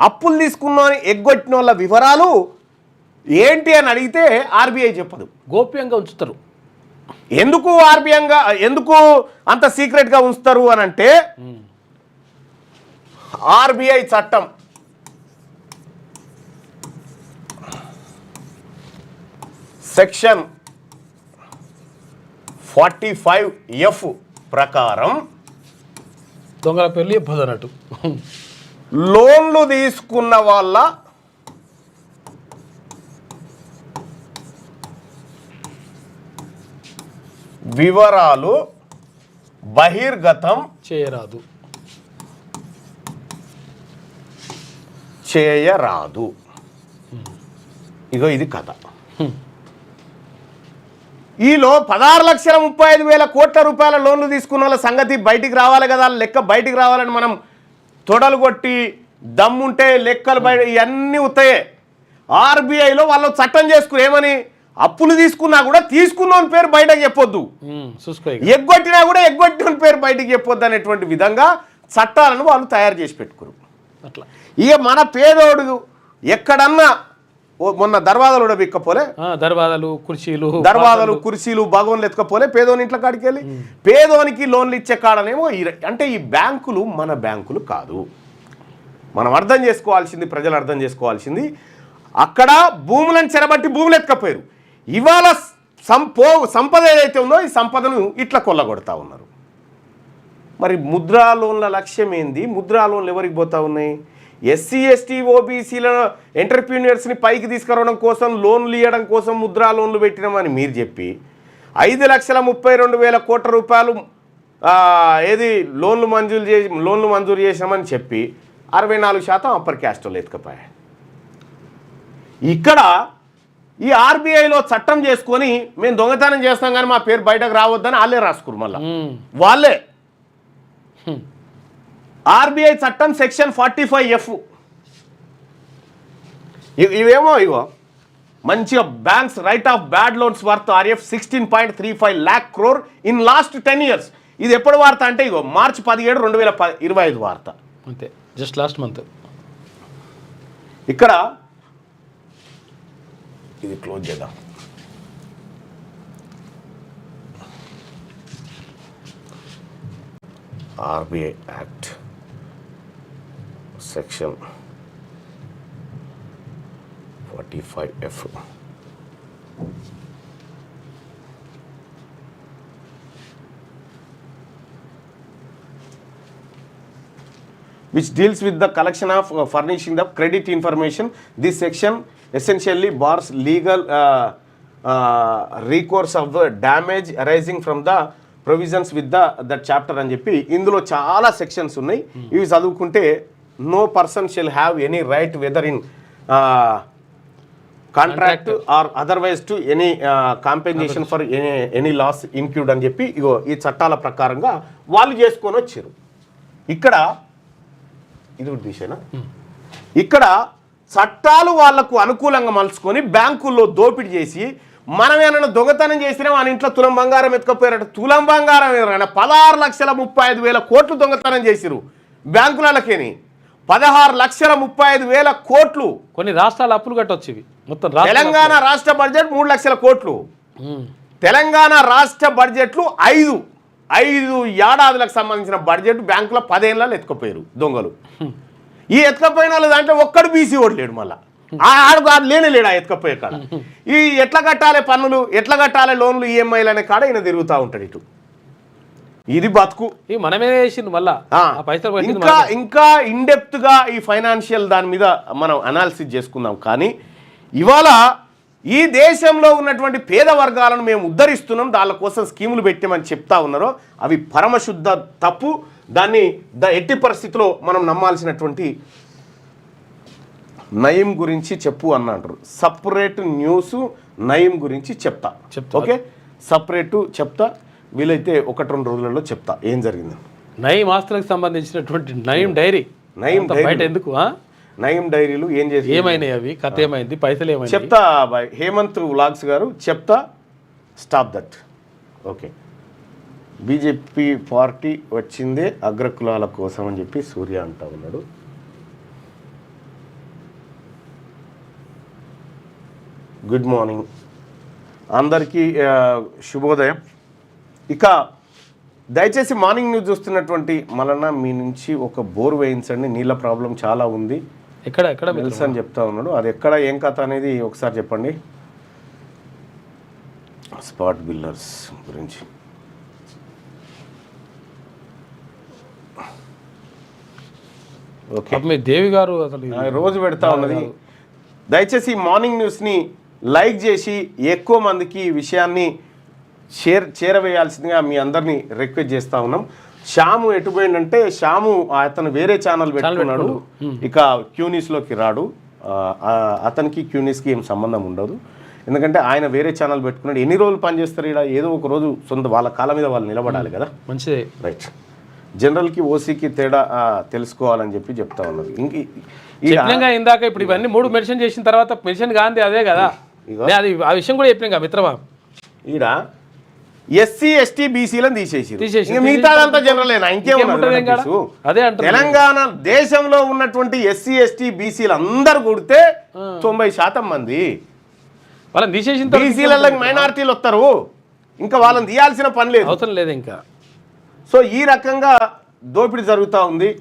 అప్పులు తీసుకున్న ఎగ్గొట్టిన వాళ్ళ వివరాలు ఏంటి అని అడిగితే ఆర్బీఐ చెప్పదు గోప్యంగా ఉంచుతారు ఎందుకు అంత సీక్రెట్గా ఉంచుతారు అని అంటే ఆర్బీఐ చట్టం సెక్షన్ 45F ప్రకారం దొంగల పేర్లు చెప్పదు అన్నట్టు లోన్లు తీసుకున్న వాళ్ళ వివరాలు బహిర్గతం చేయరాదు ఇగో ఇది కథ ఈలో 16,35,000 కోట్ల రూపాయల లోన్లు తీసుకున్న వాళ్ళ సంగతి బయటికి రావాలి కదా లెక్క బయటికి రావాలని మనం తొడలు కొట్టి దమ్ముంటే లెక్కలు బయట ఇవన్నీ ఉత్తాయే ఆర్బీఐలో వాళ్ళు చట్టం చేసుకుని ఏమని అప్పులు తీసుకున్నా కూడా తీసుకున్న పేరు బయటకు చెప్పొద్దు ఎగ్గొట్టినా కూడా ఎగ్గొట్టిన పేరు బయటకు చెప్పొద్దు అనేటువంటి విధంగా చట్టాలను వాళ్ళు తయారు చేసి పెట్టుకురు అట్లా ఇక మన పేదోడు ఎక్కడన్నా మొన్న దర్వాజాలు కూడా బిక్కపోలే దర్వాజాలు కుర్చీలు భగవన్లు ఎత్తుకపోలే పేదోని ఇంట్లో కాడికి వెళ్ళి పేదోనికి లోన్లు ఇచ్చే కాడనేమో అంటే ఈ బ్యాంకులు మన బ్యాంకులు కాదు మనం అర్థం చేసుకోవాల్సింది ప్రజలు అర్థం చేసుకోవాల్సింది అక్కడ భూములను చెరబట్టి భూములు ఎత్తుకపోయారు ఇవాళ సంపద ఏదైతే ఉందో ఈ సంపదను ఇట్లా కొల్లగొడతా ఉన్నారు మరి ముద్రా లోన్ల లక్ష్యం ఏంది ముద్రా లోన్లు ఎవరికి పోతా ఉన్నాయి ఎస్సీ ఎస్టీ ఓబీసీల ఎంటర్ప్రీనియర్స్ని పైకి తీసుకురావడం కోసం లోన్లు ఇవ్వడం కోసం ముద్రా లోన్లు పెట్టినామని మీరు చెప్పి 5,32,000 కోట్ల రూపాయలు ఏది లోన్లు మంజూరు చేసామని చెప్పి 64% అప్పర్ క్యాస్ట్ వాళ్ళు ఎత్తుకపోయాయి. ఇక్కడ ఈ ఆర్బీఐలో చట్టం చేసుకొని మేము దొంగతనం చేస్తాం కానీ మా పేరు బయటకు రావద్దని వాళ్ళే రాసుకురు. మళ్ళా వాళ్ళే ఆర్బీఐ చట్టం సెక్షన్ 45F ఇవేమో ఇగో మంచిగా banks write off bad loans worth RF 16.35 lakh crore in last 10 years. ఇది ఎప్పుడు వార్త అంటే ఇగో మార్చి 17, 2025 వార్త, అంతే, జస్ట్ లాస్ట్ మంత్. ఇక్కడ ఇది క్లోజ్ చేద్దాం. RBI act section 45F which deals with the collection of furnishing the credit information. This section essentially bars legal recourse of the damage arising from the provisions with that chapter అని చెప్పి ఇందులో చాలా sections ఉన్నాయి. ఇవి చదువుకుంటే no person shall have any right whether in contract or otherwise to any compensation for any loss incurred అని చెప్పి ఇగో ఈ చట్టాల ప్రకారంగా వాళ్ళు చేసుకొని వచ్చారు. ఇక్కడ ఇది దిశనా, ఇక్కడ చట్టాలు వాళ్లకు అనుకూలంగా మలుచుకొని బ్యాంకుల్లో దోపిడీ చేసి మనం ఏమైనా దొంగతనం చేసినా మన ఇంట్లో తులం బంగారం ఎత్తుకపోయారట. తులం బంగారం ఏమైనా 16,35,000 కోట్లు దొంగతనం చేసిరు బ్యాంకులకేని. 16,35,000 కోట్లు. కొన్ని రాష్ట్రాల అప్పులు కట్టొచ్చు ఇవి మొత్తం. తెలంగాణ రాష్ట్ర బడ్జెట్ 3 లక్షల కోట్లు. తెలంగాణ రాష్ట్ర బడ్జెట్లు 5 ఏడాదులకు సంబంధించిన బడ్జెట్ బ్యాంకులో 10 ఏళ్ళలో ఎత్తుకపోయారు దొంగలు. ఈ ఎత్తుకపోయిన వాళ్ళు దాంట్లో ఒక్కడు బీసీ ఓటు లేడు. మళ్ళీ ఆడు లేడు ఆ ఎత్తుకపోయే కాడ. ఈ ఎట్లా కట్టాలి పన్నులు, ఎట్లా కట్టాలి లోన్లు, ఈఎంఐలు అనే కాడ ఈయన తిరుగుతూ ఉంటాడు ఇటు. ఇది బతుకు. మనమే చేసిండు మళ్ళా పైసలు. ఇంకా ఇన్డెప్త్ గా ఈ ఫైనాన్షియల్ దాని మీద మనం అనాలిసిస్ చేసుకుందాం. కానీ ఇవాళ ఈ దేశంలో ఉన్నటువంటి పేద వర్గాలను మేము ఉద్ధరిస్తున్నాం, దాని కోసం స్కీములు పెట్టామని చెప్తా ఉన్నారో అవి పరమశుద్ధ తప్పు. దాన్ని ఎట్టి పరిస్థితిలో మనం నమ్మాల్సినటువంటి నయం గురించి చెప్పు అని అంటారు. సపరేట్ న్యూస్ నయం గురించి చెప్తా. ఓకే, సపరేటు చెప్తా. వీలైతే 1-2 రోజులలో చెప్తా ఏం జరిగింది. నయం ఆస్తులకు సంబంధించినటువంటి నయం డైరీ బయట ఎందుకు? నయం డైరీలు ఏం చేసి ఏమైనాయి, అవి కథ ఏమైంది, పైసలు ఏమైంది చెప్తా. హేమంత్ వ్లాగ్స్ గారు చెప్తా. Stop that. Okay, BJP party వచ్చిందే అగ్రకులాల కోసం అని చెప్పి సూర్య అంటా ఉన్నాడు. గుడ్ మార్నింగ్ అందరికీ, శుభోదయం. ఇక దయచేసి మార్నింగ్ న్యూస్ చూస్తున్నటువంటి మలన మీ నుంచి ఒక బోర్ వేయించండి, నీళ్ళ ప్రాబ్లం చాలా ఉంది. ఎక్కడ తెలుసు అని చెప్తా ఉన్నాడు. అది ఎక్కడ ఏం కథ అనేది ఒకసారి చెప్పండి. స్పాట్ బిల్లర్స్ గురించి ఓకే. మీ దేవి గారు అసలు రోజు పెడతా ఉన్నది. దయచేసి మార్నింగ్ న్యూస్ని లైక్ చేసి ఎక్కువ మందికి ఈ విషయాన్ని చేరవేయాల్సిందిగా మీ అందరినీ రిక్వెస్ట్ చేస్తూ ఉన్నాం. శ్యాము ఎటుపోయిందంటే, శ్యాము అతను వేరే ఛానల్ పెట్టుకున్నాడు. ఇక క్యూనీస్లోకి రాడు. అతనికి క్యూనీస్కి ఏం సంబంధం ఉండదు. ఎందుకంటే ఆయన వేరే ఛానల్ పెట్టుకున్నాడు. ఎన్ని రోజులు పనిచేస్తారు ఇక్కడ? ఏదో ఒక రోజు సొంత వాళ్ళ కాళ్ళ మీద వాళ్ళు నిలబడాలి కదా. మంచిదే, రైట్. జనరల్కి ఓసీకి తేడా తెలుసుకోవాలని చెప్పి చెప్తా ఉన్నది. ఇందాక ఇప్పుడు ఇవన్నీ 3 మెన్షన్ చేసిన తర్వాత మెన్షన్ కాంది అదే కదా. అది ఆ విషయం కూడా చెప్పినాం కదా మిత్రమా. ఈడ ఎస్సీ ఎస్టీ బీసీలను తీసేసి మిగతాదంతా జనరలేనా? ఇంకేముంటుంది? అదే తెలంగాణ దేశంలో ఉన్నటువంటి ఎస్సీ ఎస్టీ బీసీలు అందరు కొడితే 90% మంది వాళ్ళని తీసేసిన బీసీలలో మైనారిటీలు వస్తారు. ఇంకా వాళ్ళని తీయాల్సిన పని లేదు, అవసరం లేదు ఇంకా. సో ఈ రకంగా దోపిడీ జరుగుతూ ఉంది.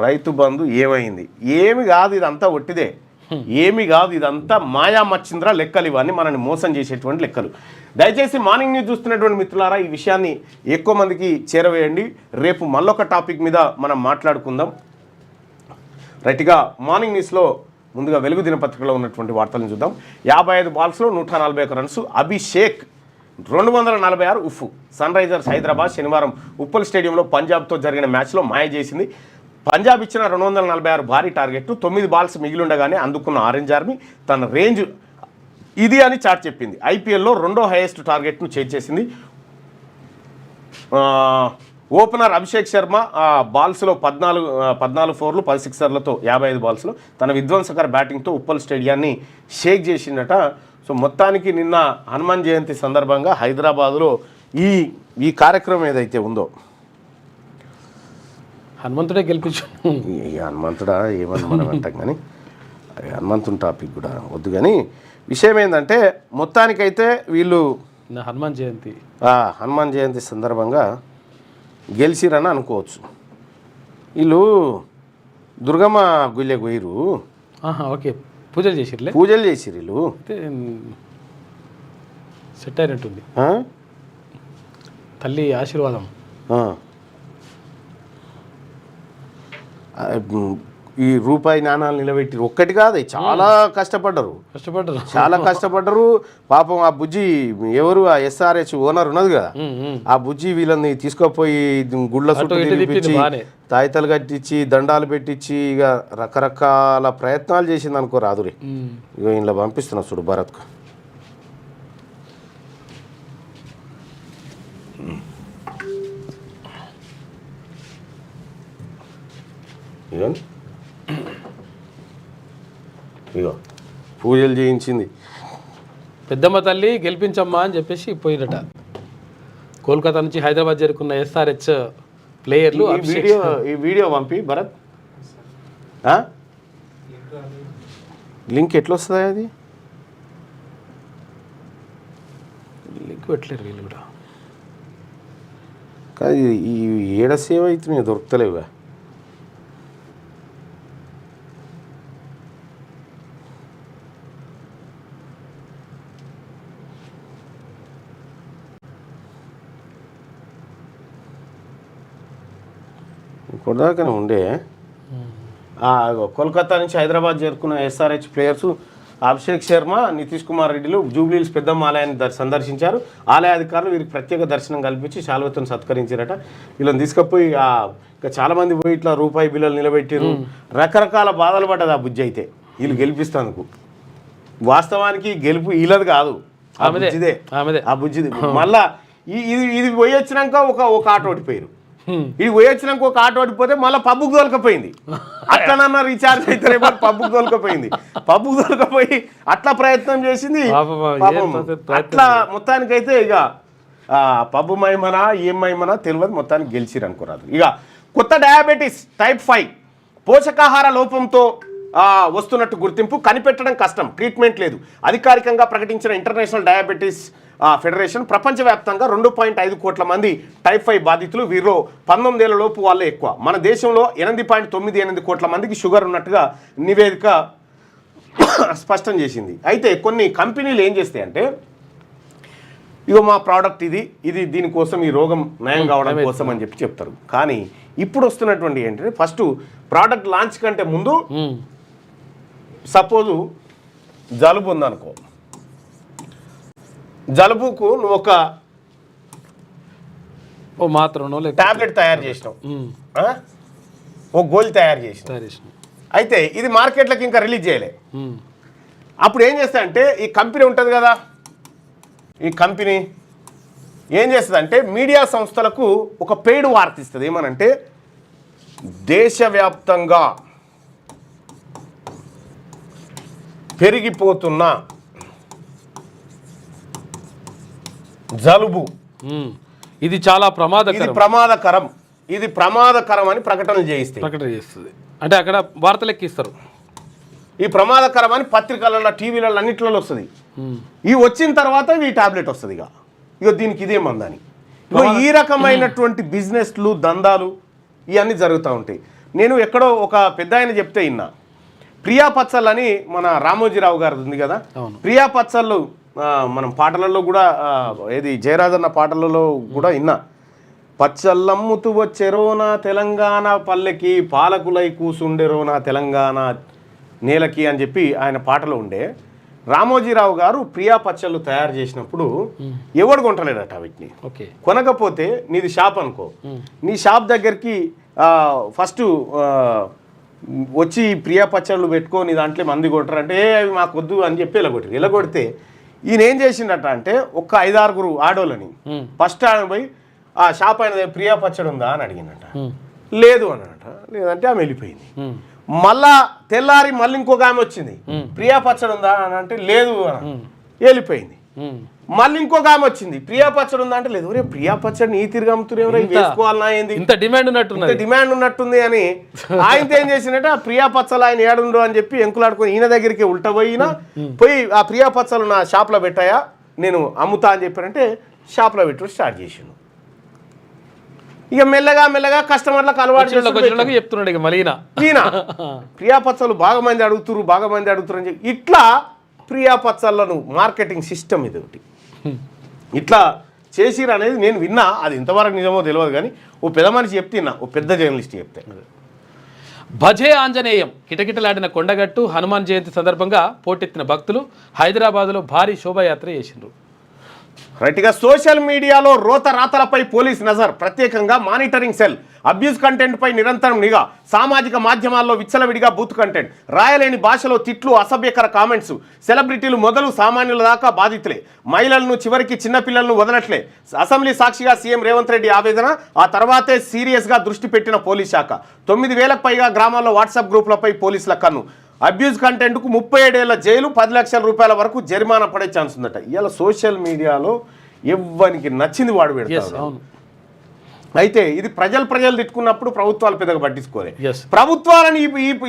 రైతు బంధు ఏమైంది? ఏమి కాదు, ఇదంతా ఒట్టిదే. ఏమి కాదు, ఇదంతా మాయా మచ్చింద్ర లెక్కలు. ఇవన్నీ మనల్ని మోసం చేసేటువంటి లెక్కలు. దయచేసి మార్నింగ్ న్యూస్ చూస్తున్నటువంటి మిత్రులారా ఈ విషయాన్ని ఎక్కువ మందికి చేరవేయండి. రేపు మళ్ళొక టాపిక్ మీద మనం మాట్లాడుకుందాం. రైట్గా మార్నింగ్ న్యూస్లో ముందుగా వెలుగు దినపత్రికలో ఉన్నటువంటి వార్తలను చూద్దాం. 55 బాల్స్లో 141 రన్స్. అభిషేక్ 246 ఉఫ్. సన్ రైజర్స్ హైదరాబాద్ శనివారం ఉప్పల్ స్టేడియంలో పంజాబ్తో జరిగిన మ్యాచ్లో మాయ చేసింది. పంజాబ్ ఇచ్చిన 246 భారీ టార్గెట్ 9 బాల్స్ మిగిలిండగానే అందుకున్న ఆరెంజ్ ఆర్మీ తన రేంజ్ ఇది అని చాటి చెప్పింది. ఐపీఎల్లో రెండో హైయెస్ట్ టార్గెట్ను చేసేసింది. ఓపెనర్ అభిషేక్ శర్మ బాల్స్లో 14 ఫోర్లు 10 సిక్సర్లతో 55 బాల్స్లో తన విధ్వంసకర బ్యాటింగ్తో ఉప్పల్ స్టేడియాన్ని షేక్ చేసిందట. సో మొత్తానికి నిన్న హనుమాన్ జయంతి సందర్భంగా హైదరాబాదులో ఈ కార్యక్రమం ఏదైతే ఉందో, హనుమంతుడే గెలిపించు. ఈ హనుమంతుడా ఏమని మనం అంటాం కానీ హనుమంతుని టాపిక్ కూడా వద్దు. కానీ విషయం ఏంటంటే మొత్తానికైతే వీళ్ళు హనుమాన్ జయంతి సందర్భంగా గెలిచిరని అనుకోవచ్చు. వీళ్ళు దుర్గమ్మ గుళ్ళకి పోయిరు. ఓకే, పూజలు చేసిరు వీళ్ళు సెట్ అయినట్టుంది. తల్లి ఆశీర్వాదం. ఈ రూపాయి నాణాలు నిలబెట్టి ఒక్కటి కాదు, చాలా కష్టపడ్డరు. పాపం ఆ బుజ్జి ఎవరు ఆ SRH ఓనర్ ఉన్నది కదా, ఆ బుజ్జి వీళ్ళని తీసుకుపోయి గుళ్ళ చుట్టూ తిరిపించి తాయితలు కట్టించి దండాలు పెట్టించి ఇక రకరకాల ప్రయత్నాలు చేసింది అనుకో రాదురే. ఇక ఇలా పంపిస్తున్నా చూడు భరత్కు. ఇగో పూజలు చేయించింది. పెద్దమ్మ తల్లి గెలిపించమ్మా అని చెప్పేసి పోయినట. కోల్కతా నుంచి హైదరాబాద్ చేరుకున్న SRH ప్లేయర్లు. ఈ వీడియో పంపి భరత్. లింక్ ఎట్లా వస్తుంది? అది లింక్ పెట్టలేరు వీళ్ళు కూడా. కానీ ఈ ఏడ సేవ అవుతున్నాయి దొరుకుతలేవుగా. కొడాకనే ఉండే. కోల్కతా నుంచి హైదరాబాద్ చేరుకున్న SRH ప్లేయర్స్ అభిషేక్ శర్మ, నితీష్ కుమార్ రెడ్డిలు జూబ్లీహిల్స్ పెద్దమ్మ ఆలయాన్ని సందర్శించారు. ఆలయ అధికారులు వీరికి ప్రత్యేక దర్శనం కల్పించి శాలువతో సత్కరించారట. వీళ్ళని తీసుకుపోయి ఇంకా చాలామంది పోయి ఇట్లా రూపాయి బిల్లలు నిలబెట్టారు. రకరకాల బాధలు పడ్డది ఆ బుజ్జి. అయితే వీళ్ళు గెలిపిస్తాందుకు వాస్తవానికి గెలుపు వీళ్ళది కాదు, ఆ బుజ్జిదే. మళ్ళా ఇది పోయి వచ్చినాక ఒక ఆట ఓడిపోయారు. ఇది పోయొచ్చినాక ఒక ఆట ఓడిపోతే మళ్ళీ పబ్బుకు తోలకపోయింది. అట్లనన్నా రీఛార్జ్ అయితే పబ్బుకు తోలకపోయింది. పబ్బుకు తోలకపోయి అట్లా ప్రయత్నం చేసింది. అట్లా మొత్తానికైతే ఇక పబ్బు మైమనా ఏం మైమనా తెలియదు, మొత్తానికి గెలిచిరు అనుకోరాదు. ఇక కొత్త డయాబెటీస్ టైప్ 5 పోషకాహార లోపంతో వస్తున్నట్టు గుర్తింపు, కనిపెట్టడం కష్టం, ట్రీట్మెంట్ లేదు. అధికారికంగా ప్రకటించిన ఇంటర్నేషనల్ డయాబెటీస్ ఫెడరేషన్ ప్రపంచవ్యాప్తంగా 2.5 కోట్ల మంది టైప్ 5 బాధితులు. వీరిలో 19 ఏళ్ల లోపు వాళ్ళే ఎక్కువ. మన దేశంలో 8.98 కోట్ల మందికి షుగర్ ఉన్నట్టుగా నివేదిక స్పష్టం చేసింది. అయితే కొన్ని కంపెనీలు ఏం చేస్తాయంటే, ఇగో మా ప్రోడక్ట్ ఇది దీనికోసం, ఈ రోగం నయం కావడం కోసం అని చెప్తారు. కానీ ఇప్పుడు వస్తున్నటువంటి ఏంటంటే, ఫస్ట్ ప్రోడక్ట్ లాంచ్ కంటే ముందు సపోజు జలుబు ఉందనుకో, జలుబుకు నువ్వు ఒక మాత్రం టాబ్లెట్ తయారు చేసినావు, ఒక గోళీ తయారు చేసినావు. అయితే ఇది మార్కెట్లోకి ఇంకా రిలీజ్ చేయలే. అప్పుడు ఏం చేస్తాయంటే, ఈ కంపెనీ ఉంటుంది కదా, ఈ కంపెనీ ఏం చేస్తుందంటే మీడియా సంస్థలకు ఒక పెయిడ్ వార్త ఇస్తుంది. ఏమనంటే, దేశవ్యాప్తంగా పెరిగిపోతున్న జలుబు ఇది చాలా ప్రమాదకరం, ఇది ప్రమాదకరం అని ప్రకటన చేస్తుంది. అంటే అక్కడ వార్తలు ఎక్కిస్తారు. ఈ ప్రమాదకరం అని పత్రికలలో, టీవీలలో అన్నిట్లలో వస్తుంది. ఈ వచ్చిన తర్వాత ఈ టాబ్లెట్ వస్తుంది. ఇక దీనికి ఇదే మందని. ఈ రకమైనటువంటి బిజినెస్లు, దందాలు ఇవన్నీ జరుగుతూ ఉంటాయి. నేను ఎక్కడో ఒక పెద్ద ఆయన చెప్తే విన్నా. ప్రియా పచ్చళ్ళు అని మన రామోజీరావు గారు ఉంది కదా, ప్రియా పచ్చళ్ళు మనం పాటలలో కూడా, ఏది జయరాజన్న పాటలలో కూడా విన్నా. పచ్చళ్ళమ్ముతూ వచ్చెరో నా తెలంగాణ పల్లెకి, పాలకులై కూసుండెరో నా తెలంగాణ నేలకి అని చెప్పి ఆయన పాటలో ఉండే. రామోజీరావు గారు ప్రియా పచ్చళ్ళు తయారు చేసినప్పుడు ఎవడు కొంటలేడట వీటిని. ఓకే, కొనకపోతే నీది షాప్ అనుకో, నీ షాప్ దగ్గరికి ఫస్ట్ వచ్చి ప్రియా పచ్చళ్ళు పెట్టుకో, నీ దాంట్లో మంది కొట్టరంటే అవి మాకు వద్దు అని చెప్పి ఎలగొట్టారు. ఎలగొడితే ఈయన ఏం చేసిండట అంటే ఒక 5-6 ఆడోళ్ళని ఫస్ట్ ఆయన పోయి ఆ షాప్ అయిన ప్రియా పచ్చడి ఉందా అని అడిగినట. లేదు అన్నట. లేదంటే ఆమె వెళ్ళిపోయింది. మళ్ళా తెల్లారి మళ్ళీ ఇంకొక ఆమె వచ్చింది, ప్రియా పచ్చడి ఉందా అని అంటే లేదు అని వెళ్ళిపోయింది. మళ్ళీ ఇంకొక ఆమె వచ్చింది, ప్రియా పచ్చడి ఉందా అంటే లేదు. ఒరే ప్రియా పచ్చడి నీ తిరిగి అమ్ముతున్నారు, వేసుకోవాలన్నా ఏంది, ఇంత డిమాండ్ ఉన్నట్టుంది అని ఆయనతో ఏం చేసిందంటే ఆ ప్రియా పచ్చలు ఆయన ఏడుండు అని చెప్పి ఎంకులాడుకొని ఈయన దగ్గరికి ఉల్టా పోయి ఆ ప్రియా పచ్చలు నా షాప్లో పెట్టాయా, నేను అమ్ముతా అని చెప్పారంటే షాప్లో పెట్టి స్టార్ట్ చేసిండు. ఇక మెల్లగా కస్టమర్లకు అలవాటు చెప్తున్నాడు. ఇక మళ్ళీ ఈయన ప్రియా పచ్చలు బాగా మంది అడుగుతున్నారు అని చెప్పి ఇట్లా ప్రియా పచ్చళ్ళను మార్కెటింగ్ సిస్టమ్ ఇది ఒకటి ఇట్లా చేసిరు అనేది నేను విన్నా. అది ఇంతవరకు నిజమో తెలియదు కానీ ఓ పెద్ద మనిషి చెప్తున్నా, ఓ పెద్ద జర్నలిస్ట్ చెప్తే. భజే ఆంజనేయం కిటకిటలాడిన కొండగట్టు హనుమాన్ జయంతి సందర్భంగా పోటెత్తిన భక్తులు హైదరాబాద్లో భారీ శోభాయాత్ర చేసిండ్రు. రైట్గా సోషల్ మీడియాలో రోతరాతలపై పోలీస్ నజర్, ప్రత్యేకంగా మానిటరింగ్ సెల్, అబ్యూస్ కంటెంట్ పై నిరంతరం నిఘా, సామాజిక మాధ్యమాల్లో విచ్చలవిడిగా బూత్ కంటెంట్, రాయలేని భాషలో తిట్లు, అసభ్యకర కామెంట్స్, సెలబ్రిటీలు మొదలు సామాన్యుల దాకా బాధితులే, మహిళలను చివరికి చిన్నపిల్లలను వదలట్లే. అసెంబ్లీ సాక్షిగా సీఎం రేవంత్ రెడ్డి ఆవేదన, ఆ తర్వాతే సీరియస్గా దృష్టి పెట్టిన పోలీస్ శాఖ. 9,000కు పైగా గ్రామాల్లో వాట్సాప్ గ్రూపులపై పోలీసుల కన్ను. అబ్యూజ్ కంటెంట్కు 37 ఏళ్ల జైలు, 10 లక్షల రూపాయల వరకు జరిమానా పడే ఛాన్స్ ఉందట. ఇలా సోషల్ మీడియాలో ఎవ్వనికి నచ్చింది వాడు పెడతాడు. అయితే ఇది ప్రజలు తిట్టుకున్నప్పుడు ప్రభుత్వాలు పెద్దగా పట్టించుకోలే. ప్రభుత్వాలని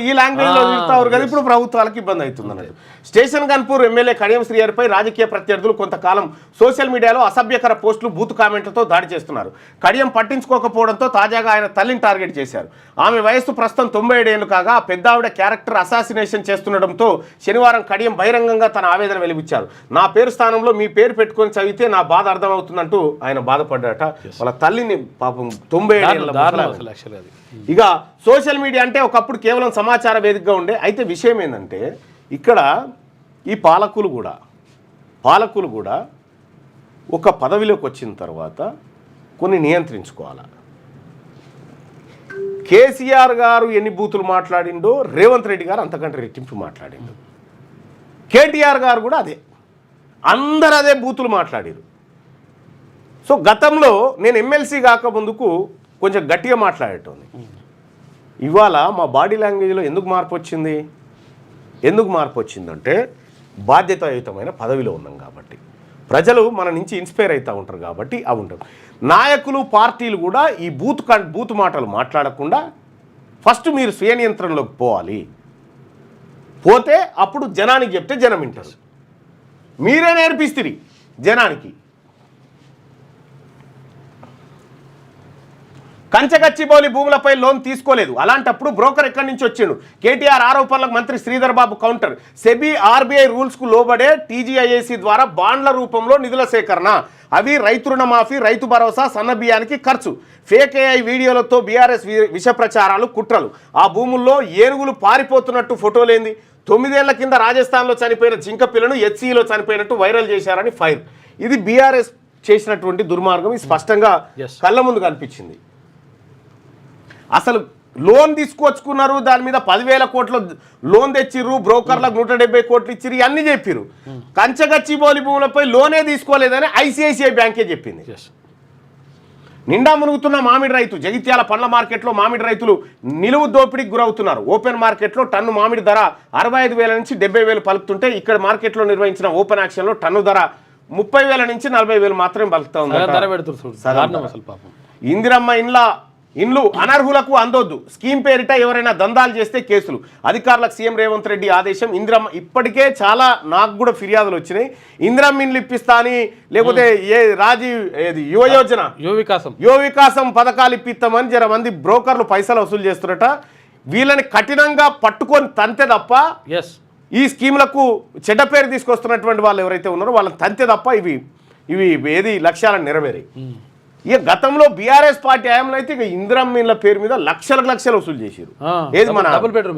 ఈ లాంగ్వేజ్లో తిడతారు కదా, ఇప్పుడు ప్రభుత్వాలకు ఇబ్బంది అవుతుంది అన్నట్టు. స్టేషన్ గన్పూర్ ఎమ్మెల్యే కడియం శ్రీహరిపై రాజకీయ ప్రత్యర్థులు కొంతకాలం సోషల్ మీడియాలో అసభ్యకర పోస్టులు, బూత్ కామెంట్లతో దాడి చేస్తున్నారు. కడియం పట్టించుకోకపోవడంతో తాజాగా ఆయన తల్లిని టార్గెట్ చేశారు. ఆమె వయస్సు ప్రస్తుతం 97 ఏళ్లు కాగా ఆ పెద్ద ఆవిడ క్యారెక్టర్ అసాసినేషన్ చేస్తుండటంతో శనివారం కడియం బహిరంగంగా తన ఆవేదన వెలిబుచ్చారు. నా పేరు స్థానంలో మీ పేరు పెట్టుకొని చదివితే నా బాధ అర్థమవుతుందంటూ ఆయన బాధపడ్డాట. వాళ్ళ తల్లిని 97 ఇక సోషల్ మీడియా అంటే ఒకప్పుడు కేవలం సమాచార వేదికగా ఉండే. అయితే విషయం ఏంటంటే ఇక్కడ ఈ పాలకులు కూడా ఒక పదవిలోకి వచ్చిన తర్వాత కొన్ని నియంత్రించుకోవాలి. కేసీఆర్ గారు ఎన్ని బూతులు మాట్లాడిండో రేవంత్ రెడ్డి గారు అంతకంటే రెట్టింపు మాట్లాడిండు. కేటీఆర్ గారు కూడా అదే, అందరూ అదే బూతులు మాట్లాడారు. సో గతంలో నేను ఎమ్మెల్సీ కాకముందుకు కొంచెం గట్టిగా మాట్లాడేటోని. ఇవాళ మా బాడీ లాంగ్వేజ్లో ఎందుకు మార్పు వచ్చిందంటే బాధ్యతాయుతమైన పదవిలో ఉన్నాం కాబట్టి, ప్రజలు మన నుంచి ఇన్స్పైర్ అవుతూ ఉంటారు కాబట్టి అవి ఉంటారు. నాయకులు, పార్టీలు కూడా ఈ బూత్ మాటలు మాట్లాడకుండా ఫస్ట్ మీరు స్వీయ నియంత్రణలోకి పోతే అప్పుడు జనానికి చెప్తే జనం వింటారు. మీరే నేర్పిస్తారు జనానికి. కంచగచ్చిబౌలి భూములపై లోన్ తీసుకోలేదు, అలాంటప్పుడు బ్రోకర్ ఎక్కడి నుంచి వచ్చిండు? కేటీఆర్ ఆరోపణలకు మంత్రి Sridhar Babu counter. SEBI, RBI రూల్స్కు లోబడే టీజీఐఏసీ ద్వారా బాండ్ల రూపంలో నిధుల సేకరణ, అవి రైతు రుణమాఫీ, రైతు భరోసా, సన్న బియ్యానికి ఖర్చు. ఫేక్ ఏఐ వీడియోలతో బీఆర్ఎస్ విష ప్రచారాలు, కుట్రలు. ఆ భూముల్లో ఏనుగులు పారిపోతున్నట్టు ఫోటోలేంది? 9 ఏళ్ల కింద రాజస్థాన్లో చనిపోయిన జింక పిల్లను హెచ్సీలో చనిపోయినట్టు వైరల్ చేశారని ఫైర్. ఇది బీఆర్ఎస్ చేసినటువంటి దుర్మార్గం. ఇది స్పష్టంగా కళ్ళ ముందు కనిపించింది. అసలు లోన్ తీసుకొచ్చుకున్నారు, దాని మీద 10,000 కోట్ల లోన్ తెచ్చిర్రు, బ్రోకర్లకు 170 కోట్లు ఇచ్చిర్రు, అన్నీ చెప్పిర్రు. కంచగచ్చిబౌలి భూములపై లోనే తీసుకోలేదని ఐసిఐసిఐ బ్యాంకే చెప్పింది. నిండా మునుగుతున్న మామిడి రైతు. జగిత్యాల పండ్ల మార్కెట్లో మామిడి రైతులు నిలువు దోపిడీకి గురవుతున్నారు. ఓపెన్ మార్కెట్లో టన్ను మామిడి ధర 65,000 నుంచి 70,000 పలుకుతుంటే ఇక్కడ మార్కెట్లో నిర్వహించిన ఓపెన్ యాక్షన్లో టన్ను ధర 30,000 నుంచి 40,000 మాత్రమే పలుకుతా ఉంది. ఇందిరమ్మ ఇండ్లు అనర్హులకు అందొద్దు, స్కీమ్ పేరిట ఎవరైనా దందాలు చేస్తే కేసులు. అధికారులకు సీఎం రేవంత్ రెడ్డి ఆదేశం. ఇందిరమ్మ ఇప్పటికే చాలా నాకు కూడా ఫిర్యాదులు వచ్చినాయి. ఇందిరమ్మ ఇండ్లు ఇప్పిస్తా అని, లేకపోతే యువ వికాసం పథకాలు ఇప్పిస్తామని జర మంది బ్రోకర్లు పైసలు వసూలు చేస్తున్నట. వీళ్ళని కఠినంగా పట్టుకొని తంతే తప్ప ఈ స్కీములకు చెడ్డ పేరు తీసుకొస్తున్నటువంటి వాళ్ళు ఎవరైతే ఉన్నారో వాళ్ళని తంతే తప్ప ఇవి లక్ష్యాలను నెరవేరాయి. ఇక గతంలో బీఆర్ఎస్ పార్టీ హయాంలో అయితే ఇక ఇందిరమ్మ ఇళ్ళ పేరు మీద లక్షలకు లక్షలు వసూలు చేశారు. ఏది మన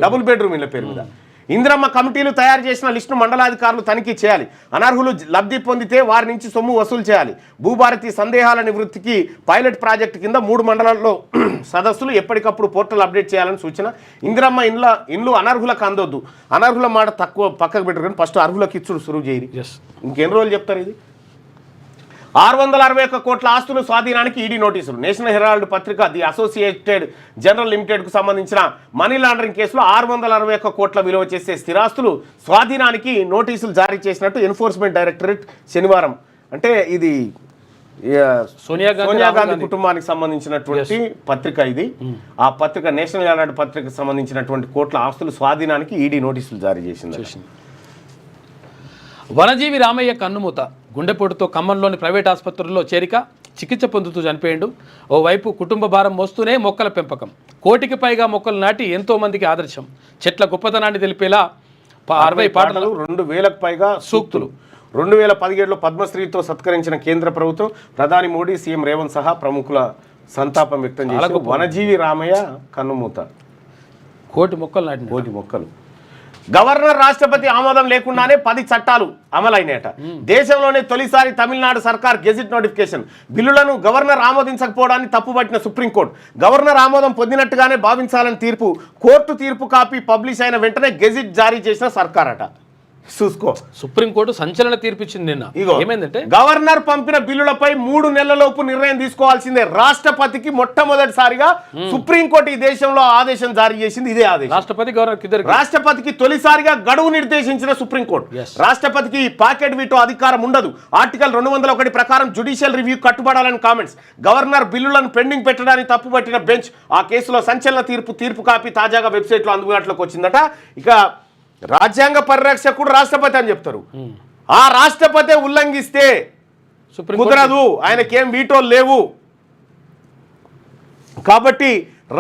డబుల్ బెడ్రూమ్ ఇళ్ళ పేరు మీద. ఇందిరమ్మ కమిటీలు తయారు చేసిన లిస్టును మండలాధికారులు తనిఖీ చేయాలి. అనర్హులు లబ్ధి పొందితే వారి నుంచి సొమ్ము వసూలు చేయాలి. భూభారతి సందేహాల నివృత్తికి పైలట్ ప్రాజెక్టు కింద 3 మండలాల్లో సదస్సులు ఎప్పటికప్పుడు పోర్టల్ అప్డేట్ చేయాలని సూచన. ఇందిరమ్మ ఇండ్లు అనర్హులకు అందొద్దు. అనర్హుల మాట తక్కువ పక్కకు పెట్టరు కానీ ఫస్ట్ అర్హులకు ఇచ్చుడు సురువు చేయరు. ఇంకెన్ని రోజులు చెప్తారు ఇది? 661 కోట్ల ఆస్తులు స్వాధీనానికి ఈడీ నోటీసులు. నేషనల్ హెరాల్డ్ పత్రిక ది అసోసియేటెడ్ జనరల్ లిమిటెడ్కు సంబంధించిన మనీ లాండరింగ్ కేసులో 661 కోట్ల విలువ చేసే స్థిరాస్తులు స్వాధీనానికి నోటీసులు జారీ చేసినట్టు ఎన్ఫోర్స్మెంట్ డైరెక్టరేట్ శనివారం, అంటే ఇది సోనియా గాంధీ కుటుంబానికి సంబంధించినటువంటి పత్రిక ఇది. ఆ పత్రిక నేషనల్ హెరాల్డ్ పత్రికకు సంబంధించినటువంటి కోట్ల ఆస్తులు స్వాధీనానికి ఈడీ నోటీసులు జారీ చేసింది. వనజీవి రామయ్య కన్నుమూత. గుండెపోటుతో ఖమ్మంలోని ప్రైవేట్ ఆసుపత్రుల్లో చేరిక, చికిత్స పొందుతూ చనిపోయిండు. ఓవైపు కుటుంబ భారం మోస్తూనే మొక్కల పెంపకం. 1 కోటికి పైగా మొక్కలు నాటి ఎంతో మందికి ఆదర్శం. చెట్ల గొప్పతనాన్ని తెలిపేలా 60 పాటలు, 2000కు పైగా సూక్తులు. 2017లో పద్మశ్రీతో సత్కరించిన కేంద్ర ప్రభుత్వం, ప్రధాని మోడీ, సీఎం రేవంత్ సహా ప్రముఖుల సంతాపం వ్యక్తం చేశారు. వనజీవి రామయ్య కన్నుమూత. 1 కోటి మొక్కలు నాటిన. 1 కోటి మొక్కలు. గవర్నర్ రాష్ట్రపతి ఆమోదం లేకుండానే 10 చట్టాలు అమలైనట. దేశంలోనే తొలిసారి తమిళనాడు సర్కార్ గెజిట్ నోటిఫికేషన్. బిల్లులను గవర్నర్ ఆమోదించకపోవడాన్ని తప్పుపట్టిన సుప్రీంకోర్టు గవర్నర్ ఆమోదం పొందినట్టుగానే భావించాలని తీర్పు. కోర్టు తీర్పు కాపీ పబ్లిష్ అయిన వెంటనే గెజిట్ జారీ చేసిన సర్కార్ అట. చూసుకో, సుప్రీంకోర్టు సంచలన తీర్పిచ్చింది నిన్న. ఏమైందంటే గవర్నర్ పంపిన బిల్లులపై 3 నెలలలోపు నిర్ణయం తీసుకోవాల్సిందే. రాష్ట్రపతికి మొట్టమొదటిసారిగా సుప్రీంకోర్టు ఈ దేశంలో ఆదేశం జారీ చేసింది. ఇదే ఆదేశం రాష్ట్రపతికి తొలిసారిగా గడువు నిర్దేశించిన సుప్రీంకోర్టు. రాష్ట్రపతికి పాకెట్ వీటో అధికారం ఉండదు. ఆర్టికల్ 201 ప్రకారం జ్యుడిషియల్ రివ్యూ కట్టుబడాలని కామెంట్స్. గవర్నర్ బిల్లులను పెండింగ్ పెట్టడానికి తప్పుపట్టిన బెంచ్ ఆ కేసులో సంచలన తీర్పు కాపీ తాజాగా వెబ్సైట్లో అందుబాటులోకి వచ్చిందట. ఇక రాజ్యాంగ పరిరక్షకుడు రాష్ట్రపతి అని చెప్తారు. ఆ రాష్ట్రపతి ఉల్లంఘిస్తే కుదరదు, ఆయనకేం వీటోలు లేవు. కాబట్టి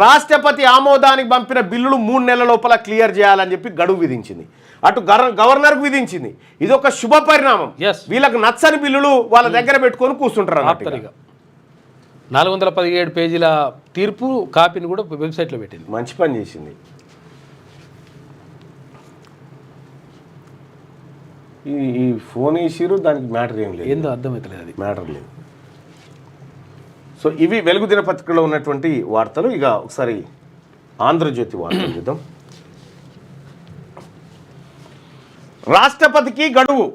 రాష్ట్రపతి ఆమోదానికి పంపిన బిల్లులు 3 నెలల లోపల క్లియర్ చేయాలని చెప్పి గడువు విధించింది. అటు గవర్నర్కు విధించింది. ఇది ఒక శుభ పరిణామం. వీళ్ళకి నచ్చని బిల్లులు వాళ్ళ దగ్గర పెట్టుకొని కూర్చుంటారు. 417 పేజీల తీర్పు కాపీని కూడా వెబ్సైట్లో పెట్టింది. మంచి పని చేసింది. ఈ ఫోన్ వేసిరు, దానికి మ్యాటర్ ఏం లేదు, ఏందో అర్థమవుతలేదు, అది మ్యాటర్ లేదు. సో ఇవి వెలుగు దినపత్రికలో ఉన్నటువంటి వార్తలు. ఇక ఒకసారి ఆంధ్రజ్యోతి వార్తలు చూద్దాం. రాష్ట్రపతికి గడువు.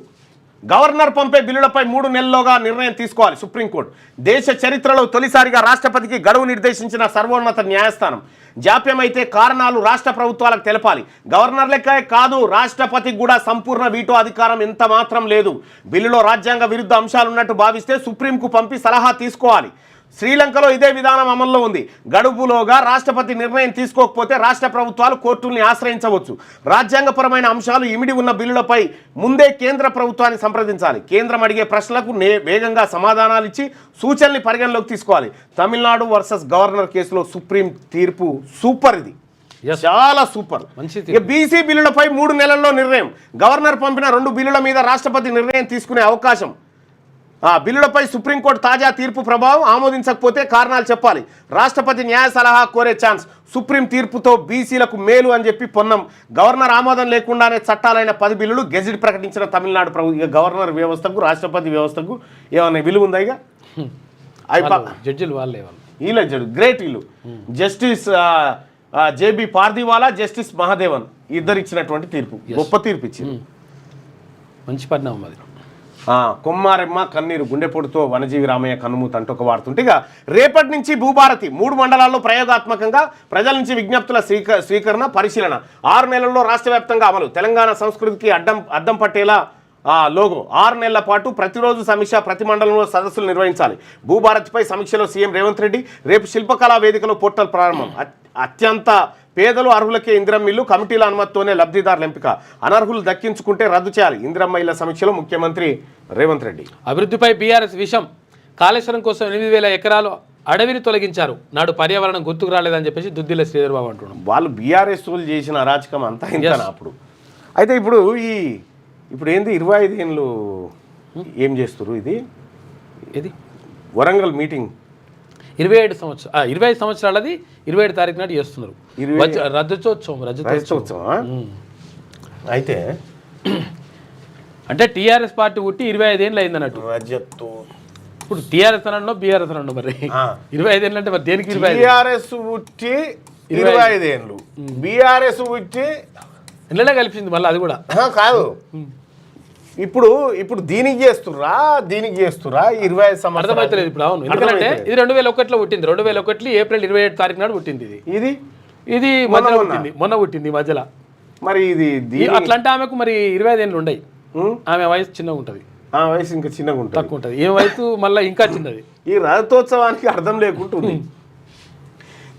గవర్నర్ పంపే బిల్లులపై 3 నెలల్లోగా నిర్ణయం తీసుకోవాలి సుప్రీంకోర్టు. దేశ చరిత్రలో తొలిసారిగా రాష్ట్రపతికి గడువు నిర్దేశించిన సర్వోన్నత న్యాయస్థానం. జాప్యమైతే కారణాలు రాష్ట్ర ప్రభుత్వాలకు తెలపాలి. గవర్నర్లకే కాదు, రాష్ట్రపతికి కూడా సంపూర్ణ వీటో అధికారం ఎంత మాత్రం లేదు. బిల్లులో రాజ్యాంగ విరుద్ధ అంశాలున్నట్టు భావిస్తే సుప్రీంకు పంపి సలహా తీసుకోవాలి. శ్రీలంకలో ఇదే విధానం అమల్లో ఉంది. గడువులోగా రాష్ట్రపతి నిర్ణయం తీసుకోకపోతే రాష్ట్ర ప్రభుత్వాలు కోర్టుల్ని ఆశ్రయించవచ్చు. రాజ్యాంగపరమైన అంశాలు ఇమిడి ఉన్న బిల్లులపై ముందే కేంద్ర ప్రభుత్వాన్ని సంప్రదించాలి. కేంద్రం అడిగే ప్రశ్నలకు వేగంగా సమాధానాలు ఇచ్చి సూచనల్ని పరిగణలోకి తీసుకోవాలి. తమిళనాడు వర్సెస్ గవర్నర్ కేసులో సుప్రీం తీర్పు సూపర్. ఇది చాలా సూపర్. బీసీ బిల్లులపై 3 నెలల్లో నిర్ణయం. గవర్నర్ పంపిన 2 బిల్లుల మీద రాష్ట్రపతి నిర్ణయం తీసుకునే అవకాశం. బిల్లులపై సుప్రీంకోర్టు తాజా తీర్పు ప్రభావం. ఆమోదించకపోతే కారణాలు చెప్పాలి. రాష్ట్రపతి న్యాయ సలహా కోరే ఛాన్స్. సుప్రీం తీర్పుతో బీసీలకు మేలు అని చెప్పి పొన్నం. గవర్నర్ ఆమోదం లేకుండానే చట్టాలైన 10 బిల్లులు గెజిట్ ప్రకటించిన తమిళనాడు ప్రభుత్వం. ఇక గవర్నర్ వ్యవస్థకు, రాష్ట్రపతి వ్యవస్థకు ఏమన్నా విలువ ఉందా? ఇక జడ్జిలు వాళ్ళే వీళ్ళ గ్రేట్. వీళ్ళు justice JB Pardiwala, justice Mahadevan ఇద్దరు ఇచ్చినటువంటి తీర్పు గొప్ప తీర్పు ఇచ్చింది. మంచి పరిణామం అది. కొమ్మారెమ్మ కన్నీరు. గుండెపోటుతో వనజీవి రామయ్య కన్నుమూత అంటూ ఒక వార్తుంటే, ఇక రేపటి నుంచి భూభారతి 3 మండలాల్లో ప్రయోగాత్మకంగా ప్రజల నుంచి విజ్ఞప్తుల స్వీకరణ, పరిశీలన. 6 నెలల్లో రాష్ట్ర వ్యాప్తంగా అమలు. తెలంగాణ సంస్కృతికి అద్దం పట్టేలా లోగో. 6 నెలల పాటు ప్రతిరోజు సమీక్ష, ప్రతి మండలంలో సదస్సులు నిర్వహించాలి. భూభారతిపై సమీక్షలో సీఎం రేవంత్ రెడ్డి. రేపు శిల్పకళా వేదికలో పోర్టల్ ప్రారంభం. అత్యంత పేదలు అర్హులకే ఇందిరమ్మ ఇల్లు. కమిటీల అనుమతితోనే లబ్ధిదారుల ఎంపిక. అనర్హులు దక్కించుకుంటే రద్దు చేయాలి. ఇందిరమ్మ ఇళ్ల సమీక్షలో ముఖ్యమంత్రి రేవంత్ రెడ్డి. అభివృద్ధిపై బీఆర్ఎస్ విషం. కాళేశ్వరం కోసం 8,000 ఎకరాలు అడవిని తొలగించారు. నాడు పర్యావరణం గుర్తుకు రాలేదని చెప్పేసి దుద్దిల్ల శ్రీధర్ బాబు అంటున్నాం. వాళ్ళు బీఆర్ఎస్ వాళ్ళు చేసిన అరాచకం అంతా ఇంత అప్పుడు. అయితే ఇప్పుడు ఏంది 25 ఏళ్ళు ఏం చేస్తారు? ఇది వరంగల్ మీటింగ్ 25 సంవత్సరాలది 27 తారీఖు నాడు చేస్తున్నారు. రజతోత్సవం. అయితే అంటే టీఆర్ఎస్ పార్టీ పుట్టి 25 ఏళ్ళు అయింది అన్నట్టు. రజత్తు ఇప్పుడు టీఆర్ఎస్ అనంలో బీఆర్ఎస్ అనండు మరి 25 ఏళ్ళు అంటే మరి దేనికి 25? టీఆర్ఎస్ పుట్టి 25 ఏళ్ళు, బీఆర్ఎస్ పుట్టి ఎన్నడే కలిపింది మళ్ళీ అది కూడా కాదు. ఇప్పుడు దీనికి చేస్తుర్రా 25 సంవత్సరాలు అర్థమైతలేదు ఇప్పుడు. అవును, ఎందుకంటే ఇది 2001లో పుట్టింది. 2001 ఏప్రిల్ 27 తారీఖు నాడు పుట్టింది. ఇది మధ్యలో పుట్టింది, మొన్న పుట్టింది మధ్యలో. మరి ఇది అట్లా అంటే ఆమెకు మరి 25 ఏళ్ళు ఉండయి. ఆమె వయసు చిన్నగా ఉంటుంది, ఆ వయసు ఇంకా చిన్నగా ఉంటుంది, తక్కువ ఉంటుంది. ఏ వయసు మళ్ళీ ఇంకా చిన్నది. ఈ రథోత్సవానికి అర్థం లేకుంటుంది.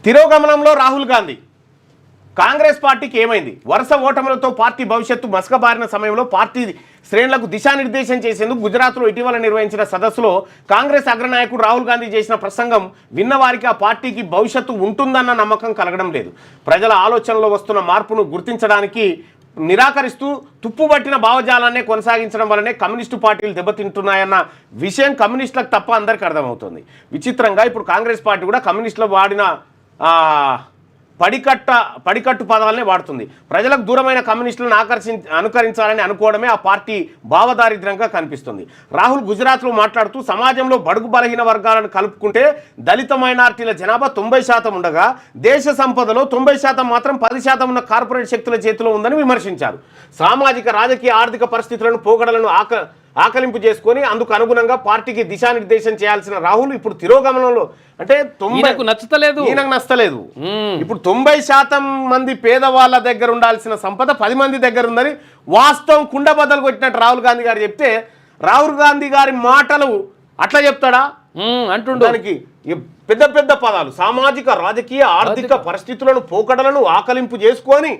తిరోగమనంలో రాహుల్ గాంధీ కాంగ్రెస్ పార్టీకి ఏమైంది? వరుస ఓటములతో పార్టీ భవిష్యత్తు మసకబారిన సమయంలో పార్టీ శ్రేణులకు దిశానిర్దేశం చేసేందుకు గుజరాత్లో ఇటీవల నిర్వహించిన సదస్సులో కాంగ్రెస్ అగ్రనాయకుడు రాహుల్ గాంధీ చేసిన ప్రసంగం విన్నవారికి ఆ పార్టీకి భవిష్యత్తు ఉంటుందన్న నమ్మకం కలగడం లేదు. ప్రజల ఆలోచనలో వస్తున్న మార్పును గుర్తించడానికి నిరాకరిస్తూ తుప్పుబట్టిన భావజాలాన్నే కొనసాగించడం వల్లనే కమ్యూనిస్టు పార్టీలు దెబ్బతింటున్నాయన్న విషయం కమ్యూనిస్టులకు తప్ప అందరికీ అర్థమవుతుంది. విచిత్రంగా ఇప్పుడు కాంగ్రెస్ పార్టీ కూడా కమ్యూనిస్టులు వాడిన పడికట్టు పదాలనే వాడుతుంది. ప్రజలకు దూరమైన కమ్యూనిస్టులను అనుకరించాలని అనుకోవడమే ఆ పార్టీ భావదారిద్ర్యంగా కనిపిస్తుంది. రాహుల్ గుజరాత్లో మాట్లాడుతూ సమాజంలో బడుగు బలహీన వర్గాలను కలుపుకుంటే దళిత మైనార్టీల జనాభా 90% ఉండగా దేశ సంపదలో 90% మాత్రం 10% ఉన్న కార్పొరేట్ శక్తుల చేతిలో ఉందని విమర్శించారు. సామాజిక రాజకీయ ఆర్థిక పరిస్థితులను పోగడలను ఆకలింపు చేసుకొని అందుకు అనుగుణంగా పార్టీకి దిశానిర్దేశం చేయాల్సిన రాహుల్ ఇప్పుడు తిరోగమనంలో అంటే నచ్చలేదు, ఈయనకు నచ్చలేదు. ఇప్పుడు 90% మంది పేదవాళ్ళ దగ్గర ఉండాల్సిన సంపద 10 మంది దగ్గర ఉందని వాస్తవం కుండ బద్దలు కొట్టినట్టు రాహుల్ గాంధీ గారు చెప్తే, రాహుల్ గాంధీ గారి మాటలు అట్లా చెప్తాడా అంటుండే దానికి పెద్ద పెద్ద పదాలు సామాజిక రాజకీయ ఆర్థిక పరిస్థితులను పోకడలను ఆకలింపు చేసుకొని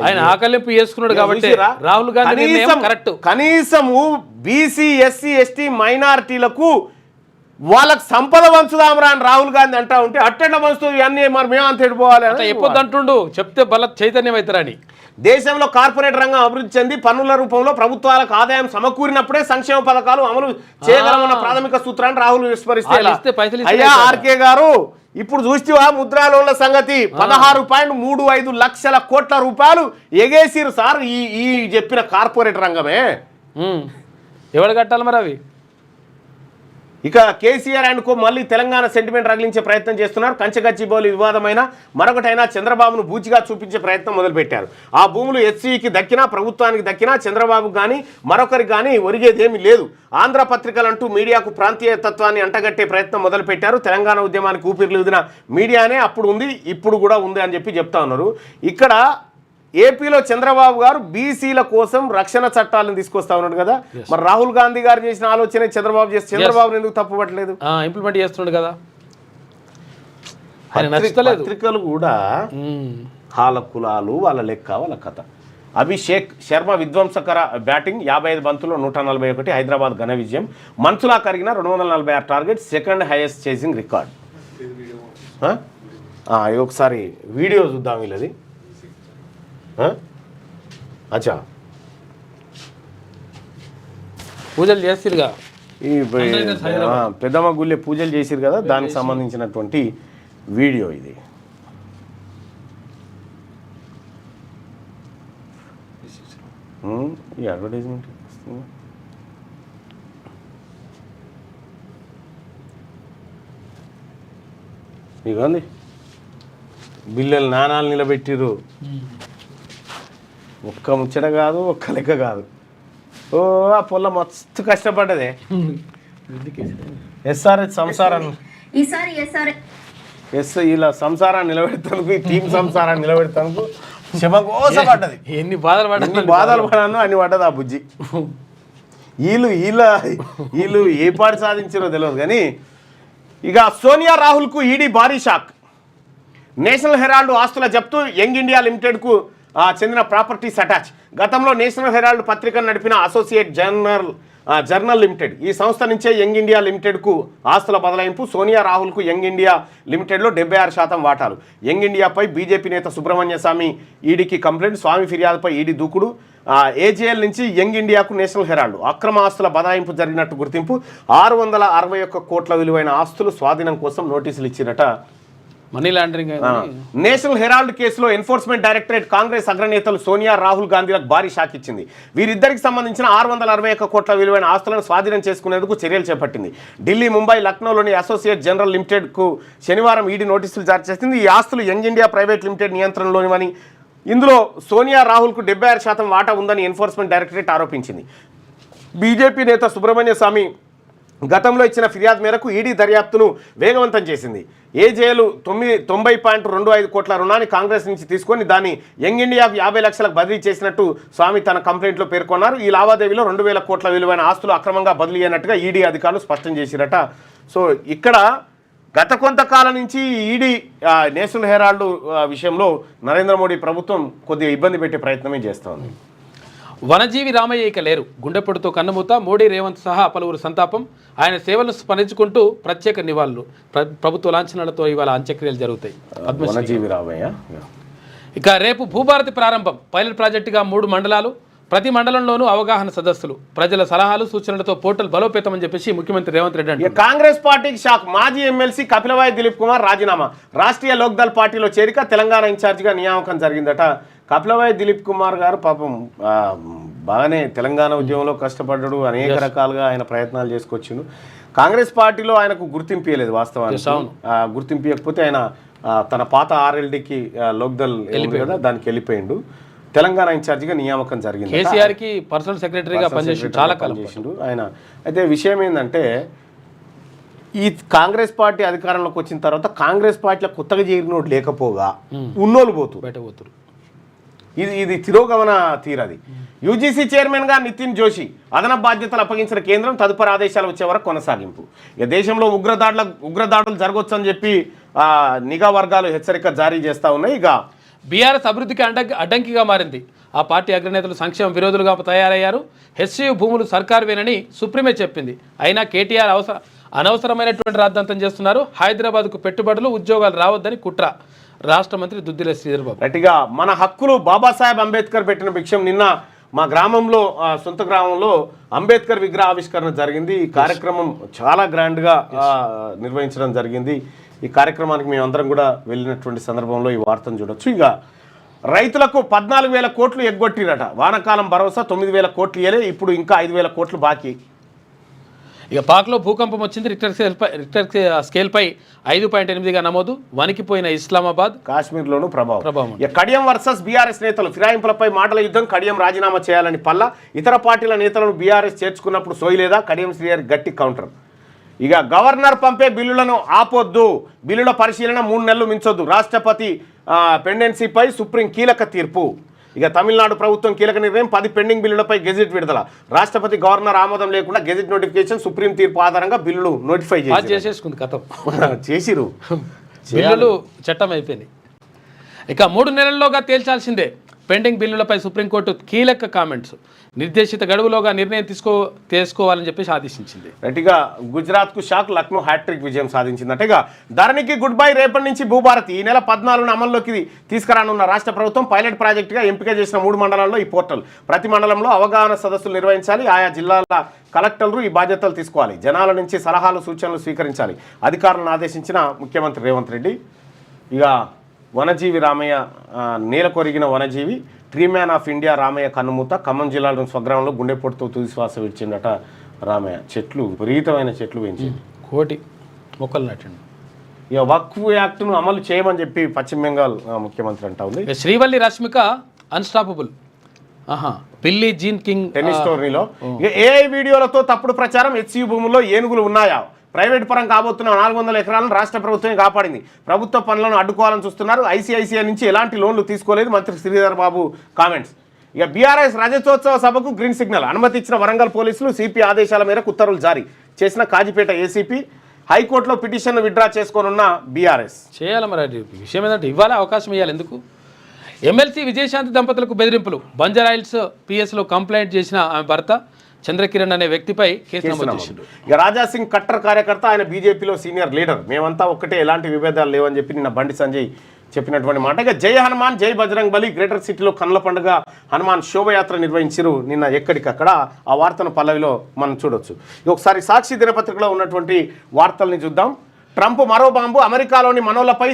ఆయన ఆకలింపు చేసుకున్నాడు కాబట్టి రాహుల్ గాంధీ కరెక్ట్. కనీసము బీసీ ఎస్సీ ఎస్టీ మైనారిటీలకు వాళ్ళకి సంపద వంచుదామరా అని రాహుల్ గాంధీ అంటా ఉంటే అట్టెండ వంచుతుంది అన్ని మరి మేము అంత ఎడిపోవాలి ఎప్పుడు అంటుండు, చెప్తే బల చైతన్యం అవుతారని. దేశంలో కార్పొరేట్ రంగం అభివృద్ధి చెంది పన్నుల రూపంలో ప్రభుత్వాలకు ఆదాయం సమకూరినప్పుడే సంక్షేమ పథకాలు అమలు చేయగలమన్న ప్రాథమిక సూత్రాన్ని రాహుల్ విస్మరిస్తే అయ్యా ఆర్కే గారు ఇప్పుడు చూస్తేవా ముద్రా లోన్ల సంగతి 16.35 లక్షల కోట్ల రూపాయలు ఎగేసిరు సార్ ఈ చెప్పిన కార్పొరేట్ రంగమే. ఎవరు కట్టాలి మరి అవి? ఇక కేసీఆర్ అండ్ కో మళ్ళీ తెలంగాణ సెంటిమెంట్ రగిలించే ప్రయత్నం చేస్తున్నారు. కంచగచ్చిబౌలి వివాదమైన మరొకటైనా చంద్రబాబును బూచిగా చూపించే ప్రయత్నం మొదలుపెట్టారు. ఆ భూములు హెచ్సీకి దక్కినా ప్రభుత్వానికి దక్కినా చంద్రబాబు కానీ మరొకరికి కానీ ఒరిగేదేమీ లేదు. ఆంధ్ర పత్రికలంటూ మీడియాకు ప్రాంతీయ తత్వాన్ని అంటగట్టే ప్రయత్నం మొదలుపెట్టారు. తెలంగాణ ఉద్యమానికి ఊపిరిలూదిన మీడియానే అప్పుడు ఉంది, ఇప్పుడు కూడా ఉంది అని చెప్తా ఉన్నారు. ఇక్కడ ఏపీలో చంద్రబాబు గారు బీసీల కోసం రక్షణ చట్టాలను తీసుకొస్తా ఉన్నాడు కదా, మరి రాహుల్ గాంధీ గారు చేసిన ఆలోచన చంద్రబాబు చేసి చంద్రబాబు ఎందుకు తప్పుపట్టలేదు? ఇంప్లిమెంట్ చేస్తున్నాడు కదా. పత్రికలు కూడా వాళ్ళ కులాలు వాళ్ళ లెక్క వాళ్ళ కథ. అభిషేక్ శర్మ విధ్వంసకర బ్యాటింగ్ 55 బంతుల్లో 141, హైదరాబాద్ ఘన విజయం. మన్సులా కరిగిన 246 target, second highest chasing record. ఒకసారి వీడియో చూద్దాం వీళ్ళది. అచ్చా పూజలు చేసిరుగా, ఈ పెద్దమ్మ గుళ్ళే పూజలు చేసిరు కదా, దానికి సంబంధించినటువంటి వీడియో ఇది. ఈ అడ్వర్టైజ్మెంట్ ఇవ్వండి. బిల్లలు నాణాలు నిలబెట్టిరు. ఒక్క ముచ్చట కాదు, ఒక్క లెక్క కాదు. ఓ ఆ పొల్ల మస్తు కష్టపడ్డదే. ఎస్ఆర్హెచ్ సంసారాన్ని ఇలా సంసారాన్ని నిలబెడతాను, ఈ టీం సంసారాన్ని నిలబెడతాను శమకోసపడ్డది. ఎన్ని బాధలు పడ్డాను అన్ని పడ్డది ఆ బుజ్జి. వీళ్ళు ఏ పాటు సాధించారో తెలియదు కానీ. ఇక సోనియా రాహుల్కు ఈడీ భారీ షాక్. నేషనల్ హెరాల్డ్ ఆస్తుల జప్తు, యంగ్ ఇండియా లిమిటెడ్కు చెందిన ప్రాపర్టీస్ అటాచ్. గతంలో నేషనల్ హెరాల్డ్ పత్రికను నడిపిన అసోసియేట్ జర్నల్ లిమిటెడ్ ఈ సంస్థ నుంచే యంగ్ ఇండియా లిమిటెడ్కు ఆస్తుల బదలాయింపు. సోనియా రాహుల్కు యంగ్ ఇండియా లిమిటెడ్లో 76% వాటాలు. యంగ్ ఇండియాపై బీజేపీ నేత సుబ్రహ్మణ్య స్వామి ఈడీకి కంప్లైంట్. స్వామి ఫిర్యాదుపై ఈడీ దూకుడు. ఏజేఎల్ నుంచి యంగ్ ఇండియాకు నేషనల్ హెరాల్డ్ అక్రమ ఆస్తుల బదలాయింపు జరిగినట్టు గుర్తింపు. 661 కోట్ల విలువైన ఆస్తులు స్వాధీనం కోసం నోటీసులు ఇచ్చినట మనీ లాండరింగ్ నేషనల్ హెరాల్డ్ కేసులో ఎన్ఫోర్స్మెంట్ డైరెక్టరేట్ కాంగ్రెస్ అగ్రనేతలు సోనియా రాహుల్ గాంధీలకు భారీ షాక్ ఇచ్చింది. వీరిద్దరికి సంబంధించిన 661 కోట్ల విలువైన ఆస్తులను స్వాధీనం చేసుకునేందుకు చర్యలు చేపట్టింది. ఢిల్లీ, ముంబై, లక్నోలోని అసోసియేట్ జనరల్ లిమిటెడ్కు శనివారం ఈడీ నోటీసులు జారీ చేసింది. ఈ ఆస్తులు యంగ్ ఇండియా ప్రైవేట్ లిమిటెడ్ నియంత్రణలోనివని, ఇందులో సోనియా రాహుల్కు 76% వాటా ఉందని ఎన్ఫోర్స్మెంట్ డైరెక్టరేట్ ఆరోపించింది. బీజేపీ నేత సుబ్రహ్మణ్య స్వామి గతంలో ఇచ్చిన ఫిర్యాదు మేరకు ఈడీ దర్యాప్తును వేగవంతం చేసింది. ఏజేలు 90.25 కోట్ల రుణాన్ని కాంగ్రెస్ నుంచి తీసుకొని దాన్ని యంగ్ ఇండియాకు 50 లక్షలకు బదిలీ చేసినట్టు స్వామి తన కంప్లైంట్లో పేర్కొన్నారు. ఈ లావాదేవీలో 2000 కోట్ల విలువైన ఆస్తులు అక్రమంగా బదిలీ అయినట్టుగా ఈడీ అధికారులు స్పష్టం చేసిరట. సో ఇక్కడ గత కొంతకాలం నుంచి ఈడీ నేషనల్ హెరాల్డ్ విషయంలో నరేంద్ర మోడీ ప్రభుత్వం కొద్దిగా ఇబ్బంది పెట్టే ప్రయత్నమే చేస్తూ ఉంది. వనజీవి రామయ్య ఇక లేరు. గుండెపోటుతో కన్నుమూత. మోడీ, రేవంత్ సహా పలువురు సంతాపం. ఆయన సేవలను స్మరించుకుంటూ ప్రత్యేక నివాళులు. ప్రభుత్వ లాంఛనాలతో ఇవాళ అంత్యక్రియలు జరుగుతాయి. వనజీవి రామయ్య. ఇక రేపు భూభారతి ప్రారంభం. పైలట్ ప్రాజెక్టుగా 3 మండలాలు, ప్రతి మండలంలోనూ అవగాహన సదస్సులు, ప్రజల సలహాలు సూచనలతో పోర్టల్ బలోపేతం అని చెప్పేసి ముఖ్యమంత్రి రేవంత్ రెడ్డి అంటారు. కాంగ్రెస్ పార్టీకి షాక్. మాజీ ఎమ్మెల్సీ కపిలవాయి దిలీప్ కుమార్ రాజీనామా. రాష్ట్రీయ లోక్దళ్ పార్టీలో చేరిక. తెలంగాణ ఇన్ఛార్జిగా నియామకం జరిగిందట. కపిలవాయి దిలీప్ కుమార్ గారు పాపం బాగానే తెలంగాణ ఉద్యమంలో కష్టపడ్డాడు. అనేక రకాలుగా ఆయన ప్రయత్నాలు చేసుకొచ్చిండు. కాంగ్రెస్ పార్టీలో ఆయనకు గుర్తింపు ఇవ్వలేదు వాస్తవానికి. గుర్తింపు ఇవ్వకపోతే ఆయన తన పాత ఆర్ఎల్డీకి లోక్దళ్ కదా దానికి వెళ్ళిపోయిండు. తెలంగాణ ఇన్ఛార్జిగా నియామకం జరిగింది. కేసీఆర్కి పర్సనల్ సెక్రటరీగా పనిచేసి చాలా కాలం చేసిండు ఆయన. అయితే విషయం ఏంటంటే ఈ కాంగ్రెస్ పార్టీ అధికారంలోకి వచ్చిన తర్వాత కాంగ్రెస్ పార్టీలో కొత్తగా చేరినోడు లేకపోగా ఉన్నోళ్ళు బయటపోతురు. ఇది తిరోగమన తీరది. యూజీసీ చైర్మన్గా నితిన్ జోషి అదనపు బాధ్యతలు అప్పగించిన కేంద్రం తదుపరి ఆదేశాలు వచ్చే వరకు కొనసాగింపు. ఇక దేశంలో ఉగ్రదాడులు జరగొచ్చని చెప్పి నిఘా వర్గాలు హెచ్చరిక జారీ చేస్తూ ఉన్నాయి. ఇక బీఆర్ఎస్ అభివృద్ధికి అడ్డంకిగా మారింది. ఆ పార్టీ అగ్రనేతలు సంక్షేమ విరోధులుగా తయారయ్యారు. హెచ్సియు భూములు సర్కారువేనని సుప్రీమే చెప్పింది. అయినా కేటీఆర్ అనవసరమైనటువంటి రాద్ధాంతం చేస్తున్నారు. హైదరాబాద్కు పెట్టుబడులు, ఉద్యోగాలు రావద్దని కుట్ర. రాష్ట్ర మంత్రి దుద్దిల శ్రీధర్ బాబు. గట్టిగా మన హక్కులు బాబాసాహెబ్ అంబేద్కర్ పెట్టిన భిక్షం. నిన్న మా గ్రామంలో సొంత గ్రామంలో అంబేద్కర్ విగ్రహ ఆవిష్కరణ జరిగింది. ఈ కార్యక్రమం చాలా గ్రాండ్గా నిర్వహించడం జరిగింది. ఈ కార్యక్రమానికి మేమందరం కూడా వెళ్ళినటువంటి సందర్భంలో ఈ వార్తను చూడొచ్చు. ఇక రైతులకు 14,000 కోట్లు ఎగ్గొట్టిరట. వానాకాలం భరోసా 9,000 కోట్లు ఇయ్యలే. ఇప్పుడు ఇంకా 5,000 కోట్లు బాకీ. ఇక పాక్లో భూకంపం వచ్చింది. రిక్టర్ స్కేల్పై 5.8గా నమోదు. వణికిపోయిన ఇస్లామాబాద్. కాశ్మీర్లోనూ ప్రభావం. కడియం వర్సెస్ బీఆర్ఎస్ నేతలు. ఫిరాయింపులపై మాటల యుద్ధం. కడియం రాజీనామా చేయాలని పల్లా. ఇతర పార్టీల నేతలను బీఆర్ఎస్ చేర్చుకున్నప్పుడు సోయలేదా? కడియం శ్రీహరి గట్టి కౌంటర్. ఇక గవర్నర్ పంపే బిల్లులను ఆపొద్దు. బిల్లుల పరిశీలన 3 నెలలు మించొద్దు. రాష్ట్రపతి పెండెన్సీపై సుప్రీం కీలక తీర్పు. ఇక తమిళనాడు ప్రభుత్వం కీలక నిర్ణయం. 10 పెండింగ్ బిల్లులపై గెజిట్ విడుదల. రాష్ట్రపతి, గవర్నర్ ఆమోదం లేకుండా గెజిట్ నోటిఫికేషన్. సుప్రీం తీర్పు ఆధారంగా బిల్లులు నోటిఫై చేసేసుకుంది. కథం చేసిరు. బిల్లులు చట్టం అయిపోయింది. ఇక 3 నెలల్లోగా తేల్చాల్సిందే. పెండింగ్ బిల్లులపై సుప్రీంకోర్టు కీలక కామెంట్స్. నిర్దేశిత గడువులోగా నిర్ణయం తీసుకోవాలని చెప్పేసి ఆదేశించింది. గట్టిగా గుజరాత్కు షాక్. లక్నో హ్యాట్రిక్ విజయం సాధించిందట. ఇక ధరణికి గుడ్ బై. రేపటి నుంచి భూభారతి. ఈ నెల 14న అమల్లోకి తీసుకురానున్న రాష్ట్ర ప్రభుత్వం పైలట్ ప్రాజెక్టుగా ఎంపిక చేసిన 3 మండలాల్లో ఈ పోర్టల్. ప్రతి మండలంలో అవగాహన సదస్సులు నిర్వహించాలి. ఆయా జిల్లాల కలెక్టర్లు ఈ బాధ్యతలు తీసుకోవాలి. జనాల నుంచి సలహాలు, సూచనలు స్వీకరించాలి. అధికారులను ఆదేశించిన ముఖ్యమంత్రి రేవంత్ రెడ్డి. ఇక వనజీవి రామయ్య నేల కొరిగిన Vanajeevi. Tree man of India Ramaiah కన్నుమూత. ఖమ్మం జిల్లాలోని స్వగ్రామంలో గుండెపోటుతో తుది శ్వాస విడిచిందట రామయ్య. చెట్లు, విపరీతమైన చెట్లు పెంచింది. 1 కోటి మొక్కలు నాటండి. ఇక వక్ఫ్ యాక్ట్ను అమలు చేయమని చెప్పి పశ్చిమ బెంగాల్ ముఖ్యమంత్రి అంటా ఉంది. శ్రీవల్లి రష్మిక అన్స్టాపబుల్. పిల్లి జీన్ కింగ్ టెన్నిస్ టోర్నీలో. ఇక ఏఐ వీడియోలతో తప్పుడు ప్రచారం. హెచ్సియు భూముల్లో ఏనుగులు ఉన్నాయా? ప్రైవేట్ పరం కాబోతున్న 400 ఎకరాలను రాష్ట్ర ప్రభుత్వమే కాపాడింది. ప్రభుత్వ పనులను అడ్డుకోవాలని చూస్తున్నారు. ఐసీఐసీఐ నుంచి ఎలాంటి లోన్లు తీసుకోలేదు. మంత్రి శ్రీధర్ బాబు కామెంట్స్. ఇక బీఆర్ఎస్ రజతోత్సవ సభకు గ్రీన్ సిగ్నల్. అనుమతి ఇచ్చిన వరంగల్ పోలీసులు. సిపి ఆదేశాల మేరకు ఉత్తర్వులు జారీ చేసిన కాజీపేట ఏసీపీ. హైకోర్టులో పిటిషన్ విత్డ్రా చేసుకోనున్న బీఆర్ఎస్. చేయాలి. మరి విషయం ఏంటంటే ఇవ్వాలి, అవకాశం ఇవ్వాలి. ఎందుకు? ఎమ్మెల్సీ విజయశాంతి దంపతులకు బెదిరింపులు. బంజారాయిల్స్ పిఎస్లో కంప్లైంట్ చేసిన ఆమె భర్త చంద్రకిరణ్ అనే వ్యక్తిపై కేసు నమోదు చేసిండు. ఇక రాజాసింగ్ కట్టర్ కార్యకర్త. ఆయన బీజేపీలో సీనియర్ లీడర్. మేమంతా ఒక్కటే, ఎలాంటి విభేదాలు లేవని చెప్పి నిన్న బండి సంజయ్ చెప్పినటువంటి మాట. ఇక జై హనుమాన్, జై బజరంగ్ బలి. గ్రేటర్ సిటీలో కన్నుల పండుగ హనుమాన్ శోభయాత్ర నిర్వహించారు నిన్న. ఎక్కడికక్కడ ఆ వార్తను పల్లవిలో మనం చూడొచ్చు. ఒకసారి సాక్షి దినపత్రికలో ఉన్నటువంటి వార్తల్ని చూద్దాం. ట్రంప్ మరో బాంబు, అమెరికాలోని మనోళ్లపై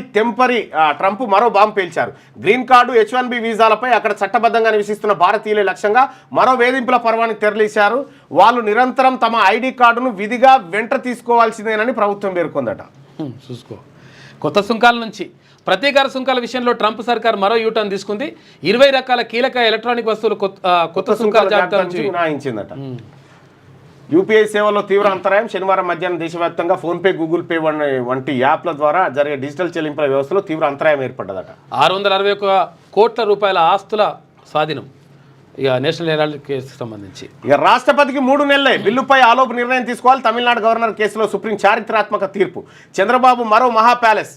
ట్రంప్ మరో బాంబు పేల్చారు. గ్రీన్ కార్డు, H1B వీసాలపై అక్కడ చట్టబద్ధంగా నివసిస్తున్న భారతీయులే లక్ష్యంగా మరో వేధింపుల పర్వాన్ని తెరలేశారు. వాళ్ళు నిరంతరం తమ ID కార్డును విధిగా వెంట తీసుకోవాల్సిందేనని ప్రభుత్వం పేర్కొందట. చూసుకో, కొత్త సుంకాల నుంచి ప్రతీకార సుంకాల విషయంలో ట్రంప్ సర్కార్ మరో యూటర్న్ తీసుకుంది. 20 రకాల కీలక ఎలక్ట్రానిక్ వస్తువులు కొత్త సుంకాల జాబితా నుంచి మినహాయించిందట. UPI సేవల్లో తీవ్ర అంతరాయం. శనివారం మధ్యాహ్నం దేశవ్యాప్తంగా ఫోన్పే, గూగుల్ పే వంటి యాప్ల ద్వారా జరిగే డిజిటల్ చెల్లింపుల వ్యవస్థలో తీవ్ర అంతరాయం ఏర్పడ్డదట. 661 కోట్ల రూపాయల ఆస్తుల స్వాధీనం. ఇక నేషనల్ హెరాల్డ్ కేసుకు సంబంధించి ఇక రాష్ట్రపతికి 3 నెలలే బిల్లుపై ఆలోపు నిర్ణయం తీసుకోవాలి. తమిళనాడు గవర్నర్ కేసులో సుప్రీం చారిత్రాత్మక తీర్పు. చంద్రబాబు మరో మహా ప్యాలెస్.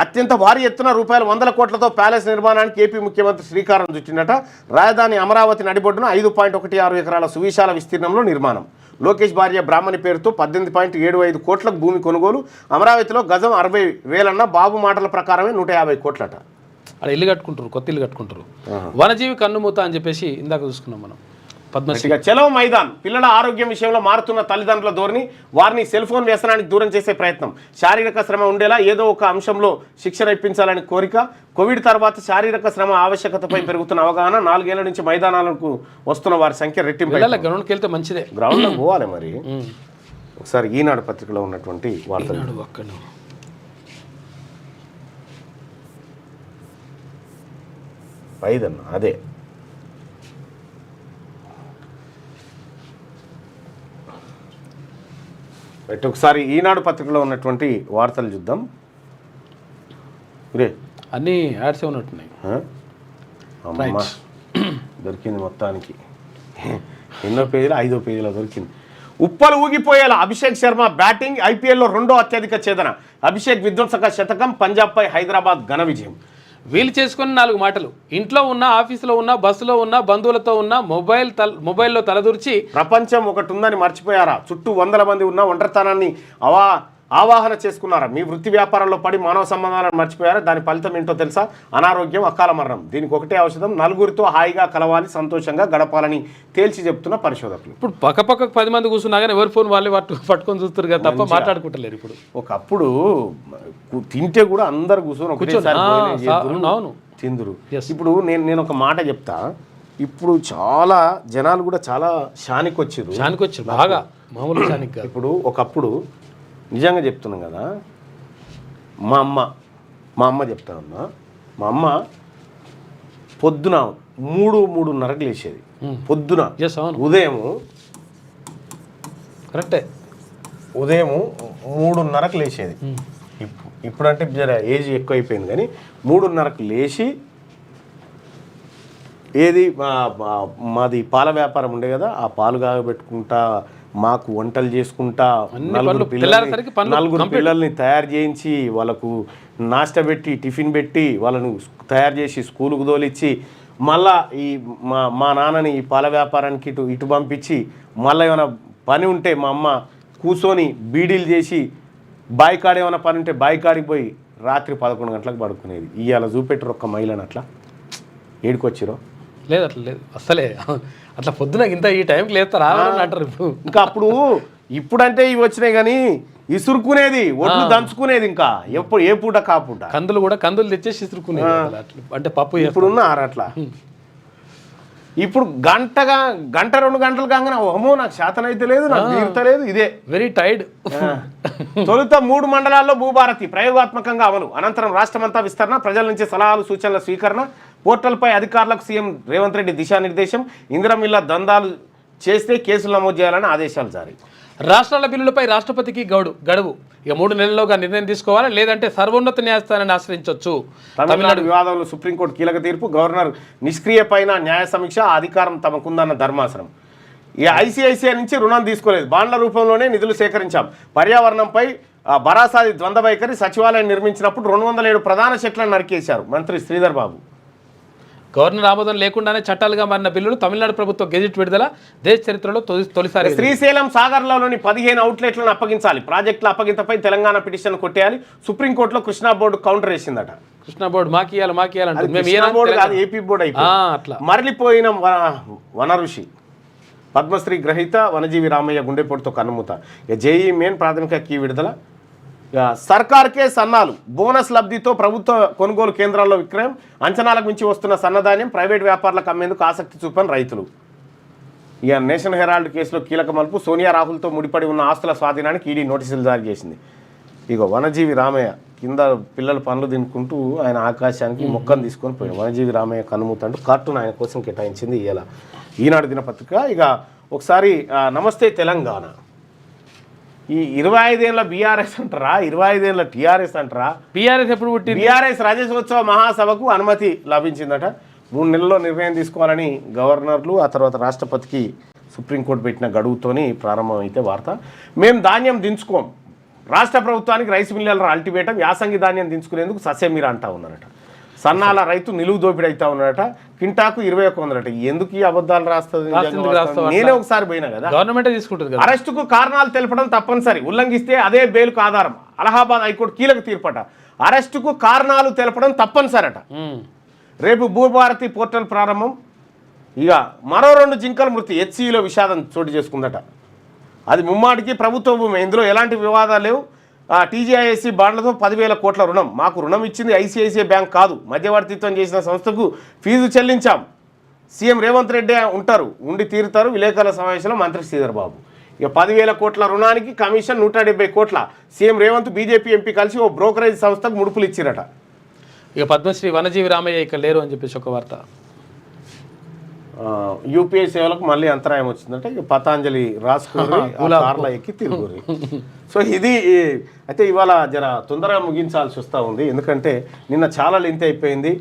అత్యంత భారీ ఎత్తున రూపాయలు 100 కోట్లతో ప్యాలెస్ నిర్మాణానికి ఏపీ ముఖ్యమంత్రి శ్రీకారం చుట్టినట. రాజధాని అమరావతి నడిబొడ్డున 5.16 ఎకరాల సువిశాల విస్తీర్ణంలో నిర్మాణం. లోకేష్ భార్య బ్రాహ్మణి పేరుతో 18.75 కోట్లకు భూమి కొనుగోలు. అమరావతిలో గజం 60,000 అన్న బాబు మాటల ప్రకారమే 150 కోట్లట. అక్కడ ఇల్లు కట్టుకుంటారు, కొత్త ఇల్లు కట్టుకుంటారు. వనజీవి కన్నుమూత అని చెప్పేసి ఇందాక చూసుకున్నాం మనం. పద్మశ్రీ చలో మైదాన్. పిల్లల ఆరోగ్యం విషయంలో మారుతున్న తల్లిదండ్రుల ధోరణి, వారిని సెల్ ఫోన్ వ్యసనానికి దూరం చేసే ప్రయత్నం. శారీరక శ్రమ ఉండేలా ఏదో ఒక అంశంలో శిక్షణ ఇప్పించాలని కోరిక. కోవిడ్ తర్వాత శారీరక శ్రమ ఆవశ్యకతపై పెరుగుతున్న అవగాహన. 4 ఏళ్ల నుంచి మైదానాలకు వస్తున్న వారి సంఖ్య రెట్టింపు. గ్రౌండ్కి వెళ్తే మంచిదే, గ్రౌండ్లో పోవాలి. మరి ఒకసారి ఈనాడు పత్రికలో ఉన్నటువంటి వార్తలు అక్కడ పైదన్న అదే ఒకసారి ఈనాడు పత్రికలో ఉన్నటువంటి వార్తలు చూద్దాం. అన్నీ యాడ్సే ఉన్నట్టున్నాయి. అమ్మ దొరికింది మొత్తానికి. ఎన్నో పేజీలు, 5వ పేజీలో దొరికింది. ఉప్పలు ఊగిపోయేలా అభిషేక్ శర్మ బ్యాటింగ్. IPLలో 2వ అత్యధిక ఛేదన. అభిషేక్ విధ్వంసక శతకం. పంజాబ్పై హైదరాబాద్ ఘన విజయం. వీలు చేసుకుని 4 మాటలు. ఇంట్లో ఉన్నా, ఆఫీసులో ఉన్నా, బస్సులో ఉన్నా, బంధువులతో ఉన్నా మొబైల్లో తలదూర్చి ప్రపంచం ఒకటి ఉందని మర్చిపోయారా? చుట్టూ 100 మంది ఉన్న ఒంటరితనాన్ని ఆవాహన చేసుకున్నారా? మీ వృత్తి వ్యాపారంలో పడి మానవ సంబంధాలను మర్చిపోయారా? దాని ఫలితం ఏంటో తెలుసా? అనారోగ్యం, అకాల మరణం. దీనికి ఒకటే ఔషధం. నలుగురితో హాయిగా కలవాలి, సంతోషంగా గడపాలని తేల్చి చెప్తున్న పరిశోధకులు. ఇప్పుడు పక్కపక్కకు 10 మంది కూర్చున్నా కానీ ఎవరి ఫోన్ వాళ్ళే పట్టుకొని చూస్తారు కదా, తప్ప మాట్లాడుకుంటలేరు. ఇప్పుడు ఒకప్పుడు తింటే కూడా అందరు కూర్చొని అవును తిందురు. ఇప్పుడు నేను ఒక మాట చెప్తా. ఇప్పుడు చాలా జనాలు కూడా చాలా షానికి వచ్చారు బాగా, మామూలు షానికి. ఇప్పుడు ఒకప్పుడు నిజంగా చెప్తున్నాం కదా, మా అమ్మ చెప్తా ఉన్నా. మా అమ్మ పొద్దున 3:30కి లేచేది. పొద్దున ఉదయం కరెక్టే, ఉదయం 3:30కి లేచేది. ఇప్పుడు అంటే ఏజ్ ఎక్కువ అయిపోయింది కానీ 3:30కి లేచి ఏది మాది పాల వ్యాపారం ఉండే కదా, ఆ పాలు కాగబెట్టుకుంటా, మాకు వంటలు చేసుకుంటా, 4 పిల్లల్ని తయారు చేయించి వాళ్ళకు నాష్ట పెట్టి, టిఫిన్ పెట్టి, వాళ్ళను తయారు చేసి స్కూలుకు తోలిచ్చి, మళ్ళా ఈ మా నాన్నని ఈ పాల వ్యాపారానికి ఇటు పంపించి, మళ్ళీ ఏమైనా పని ఉంటే మా అమ్మ కూర్చొని బీడీలు చేసి, బాయికాడ ఏమైనా పని ఉంటే బాయికాడికి పోయి రాత్రి 11 గంటలకు పడుకునేది. ఇవాళ చూపెట్టరు ఒక్క మహిళను. అట్లా ఏడుకొచ్చిరో లేదు, అట్లా లేదు అసలే. అట్లా పొద్దున ఇంత ఈ టైంకి లేస్తారా అంటారు. ఇప్పుడు ఇంకా ఇప్పుడంటే ఇవి వచ్చినాయి కానీ ఇసురుకునేది, ఒడ్లు దంచుకునేది. ఇంకా ఎప్పుడు ఏ పూట కాపూట కందులు తెచ్చేసి ఇసురుకునేది. అంటే పప్పు ఇప్పుడున్నారు అట్లా. ఇప్పుడు గంట 2 గంటలు కాగానే అమ్మో నాకు శాతనైతే లేదు, నాకు తీరుతలేదు, ఇదే వెరీ టైర్డ్. తొలుత 3 మండలాల్లో భూభారతి ప్రయోగాత్మకంగా అమలు. అనంతరం రాష్ట్రమంతా విస్తరణ. ప్రజల నుంచి సలహాలు సూచనల స్వీకరణ. పోర్టల్పై అధికారులకు సీఎం రేవంత్ రెడ్డి దిశానిర్దేశం. ఇందిరమిల్ల దందాలు చేస్తే కేసులు నమోదు చేయాలని ఆదేశాలు జారీ. రాష్ట్రాల బిల్లులపై రాష్ట్రపతికి గడువు. ఇక 3 నెలల్లోగా నిర్ణయం తీసుకోవాలి, లేదంటే సర్వోన్నత న్యాయస్థానాన్ని ఆశ్రయించవచ్చు. తమిళనాడు వివాదంలో సుప్రీంకోర్టు కీలక తీర్పు. గవర్నర్ నిష్క్రియ పైన న్యాయ సమీక్ష. అధికారం తమకుందన్న ధర్మాసనం. ఇక ICICI నుంచి రుణం తీసుకోలేదు, బాండ్ల రూపంలోనే నిధులు సేకరించాం. పర్యావరణంపై భరాసాది ద్వంద్వ వైఖరి. సచివాలయం నిర్మించినప్పుడు 207 ప్రధాన చెట్లను నరికేశారు మంత్రి శ్రీధర్ బాబు. గవర్నర్ ఆమోదం లేకుండానే చట్టాలుగా మారిన బిల్లులు. తమిళనాడు ప్రభుత్వ గెజిట్ విడుదల. దేశ చరిత్రలో తొలిసారి. శ్రీశైలం సాగర్లలోని 15 అవుట్లెట్లను అప్పగించాలి. ప్రాజెక్టుల అప్పగింతపై తెలంగాణ పిటిషన్ కొట్టేయాలి. సుప్రీంకోర్టులో కృష్ణా బోర్డు కౌంటర్ వేసిందట. కృష్ణా బోర్డు మాకియాలంటే ఏపీ బోర్డు అయిపోయి మరలిపోయిన వన ఋషి పద్మశ్రీ గ్రహీత వనజీవి రామయ్య గుండెపోటుతో కన్నుమూత. JEE మెయిన్ ప్రాథమిక కీ విడుదల. ఇక సర్కార్కే సన్నాలు బోనస్ లబ్ధితో ప్రభుత్వ కొనుగోలు కేంద్రాల్లో విక్రయం అంచనాలకు మించి వస్తున్న సన్నధాన్యం ప్రైవేట్ వ్యాపారులకు అమ్మేందుకు ఆసక్తి చూపని రైతులు. ఇక నేషనల్ హెరాల్డ్ కేసులో కీలక మలుపు సోనియా రాహుల్తో ముడిపడి ఉన్న ఆస్తుల స్వాధీనానికి ఈడీ నోటీసులు జారీ చేసింది. ఇక వనజీవి రామయ్య కింద పిల్లలు పనులు తినుకుంటూ ఆయన ఆకాశానికి మొక్కను తీసుకొని పోయాడు. వనజీవి రామయ్య కనుమూతంటూ కార్టూన్ ఆయన కోసం కేటాయించింది ఇవాళ ఈనాడు దినపత్రిక. ఇక ఒకసారి నమస్తే తెలంగాణ, ఈ 25 ఏళ్ళ బీఆర్ఎస్ అంటారా, 25 ఏళ్ళ టీఆర్ఎస్ అంటారా? బీఆర్ఎస్ ఎప్పుడు పుట్టింది? బీఆర్ఎస్ రాజేశోత్సవ మహాసభకు అనుమతి లభించిందట. 3 నెలల్లో నిర్ణయం తీసుకోవాలని గవర్నర్లు ఆ తర్వాత రాష్ట్రపతికి సుప్రీంకోర్టు పెట్టిన గడువుతోని ప్రారంభమైతే వార్త. మేము ధాన్యం దించుకోం, రాష్ట్ర ప్రభుత్వానికి రైస్ మిల్లర్ల అల్టిమేటం, యాసంగి ధాన్యం దించుకునేందుకు ససేమిరా అంటా ఉన్నారట. సన్నాల రైతు నిలువు దోపిడీ అవుతా ఉన్నాడట. కింటాకు 2100 ఎందుకు ఈ అబద్ధాలు రాస్తుంది? నేనే ఒకసారి పోయినా కదా. గవర్నమెంటే తీసుకుంటుంది కదా. అరెస్టుకు కారణాలు తెలపడం తప్పనిసరి, ఉల్లంఘిస్తే అదే బెయిల్కు ఆధారం. అలహాబాద్ హైకోర్టు కీలక తీర్పట. అరెస్టుకు కారణాలు తెలపడం తప్పనిసరట. రేపు భూభారతి పోర్టల్ ప్రారంభం. ఇక మరో 2 జింకల మృతి హెచ్సిలో విషాదం చోటు చేసుకుందట. అది ముమ్మాటికి ప్రభుత్వ భూమి, ఇందులో ఎలాంటి వివాదాలు లేవు. టీజీఐఎస్సీ బాండ్లతో 10,000 కోట్ల రుణం, మాకు రుణం ఇచ్చింది ఐసిఐసిఐ బ్యాంక్ కాదు, మధ్యవర్తిత్వం చేసిన సంస్థకు ఫీజు చెల్లించాం. సీఎం రేవంత్ రెడ్డి ఉంటారు, ఉండి తీరుతారు. విలేకరుల సమావేశంలో మంత్రి శ్రీధర్ బాబు. ఇక 10,000 కోట్ల రుణానికి కమిషన్ 170 కోట్ల. సీఎం రేవంత్ బీజేపీ ఎంపీ కలిసి ఓ బ్రోకరేజ్ సంస్థకు ముడుపులు ఇచ్చిరట. ఇక పద్మశ్రీ వనజీవి రామయ్య ఇక్కడ లేరు అని చెప్పేసి ఒక వార్త. యూపీఐ సేవలకు మళ్ళీ అంతరాయం వచ్చిందంటే ఇక పతాంజలి రాసుకుని కార్లో ఎక్కి తిరుగురి. సో ఇది అయితే ఇవాళ జర తొందరగా ముగించాల్సి వస్తూ ఉంది, ఎందుకంటే నిన్న చాలా లెంత్ అయిపోయింది.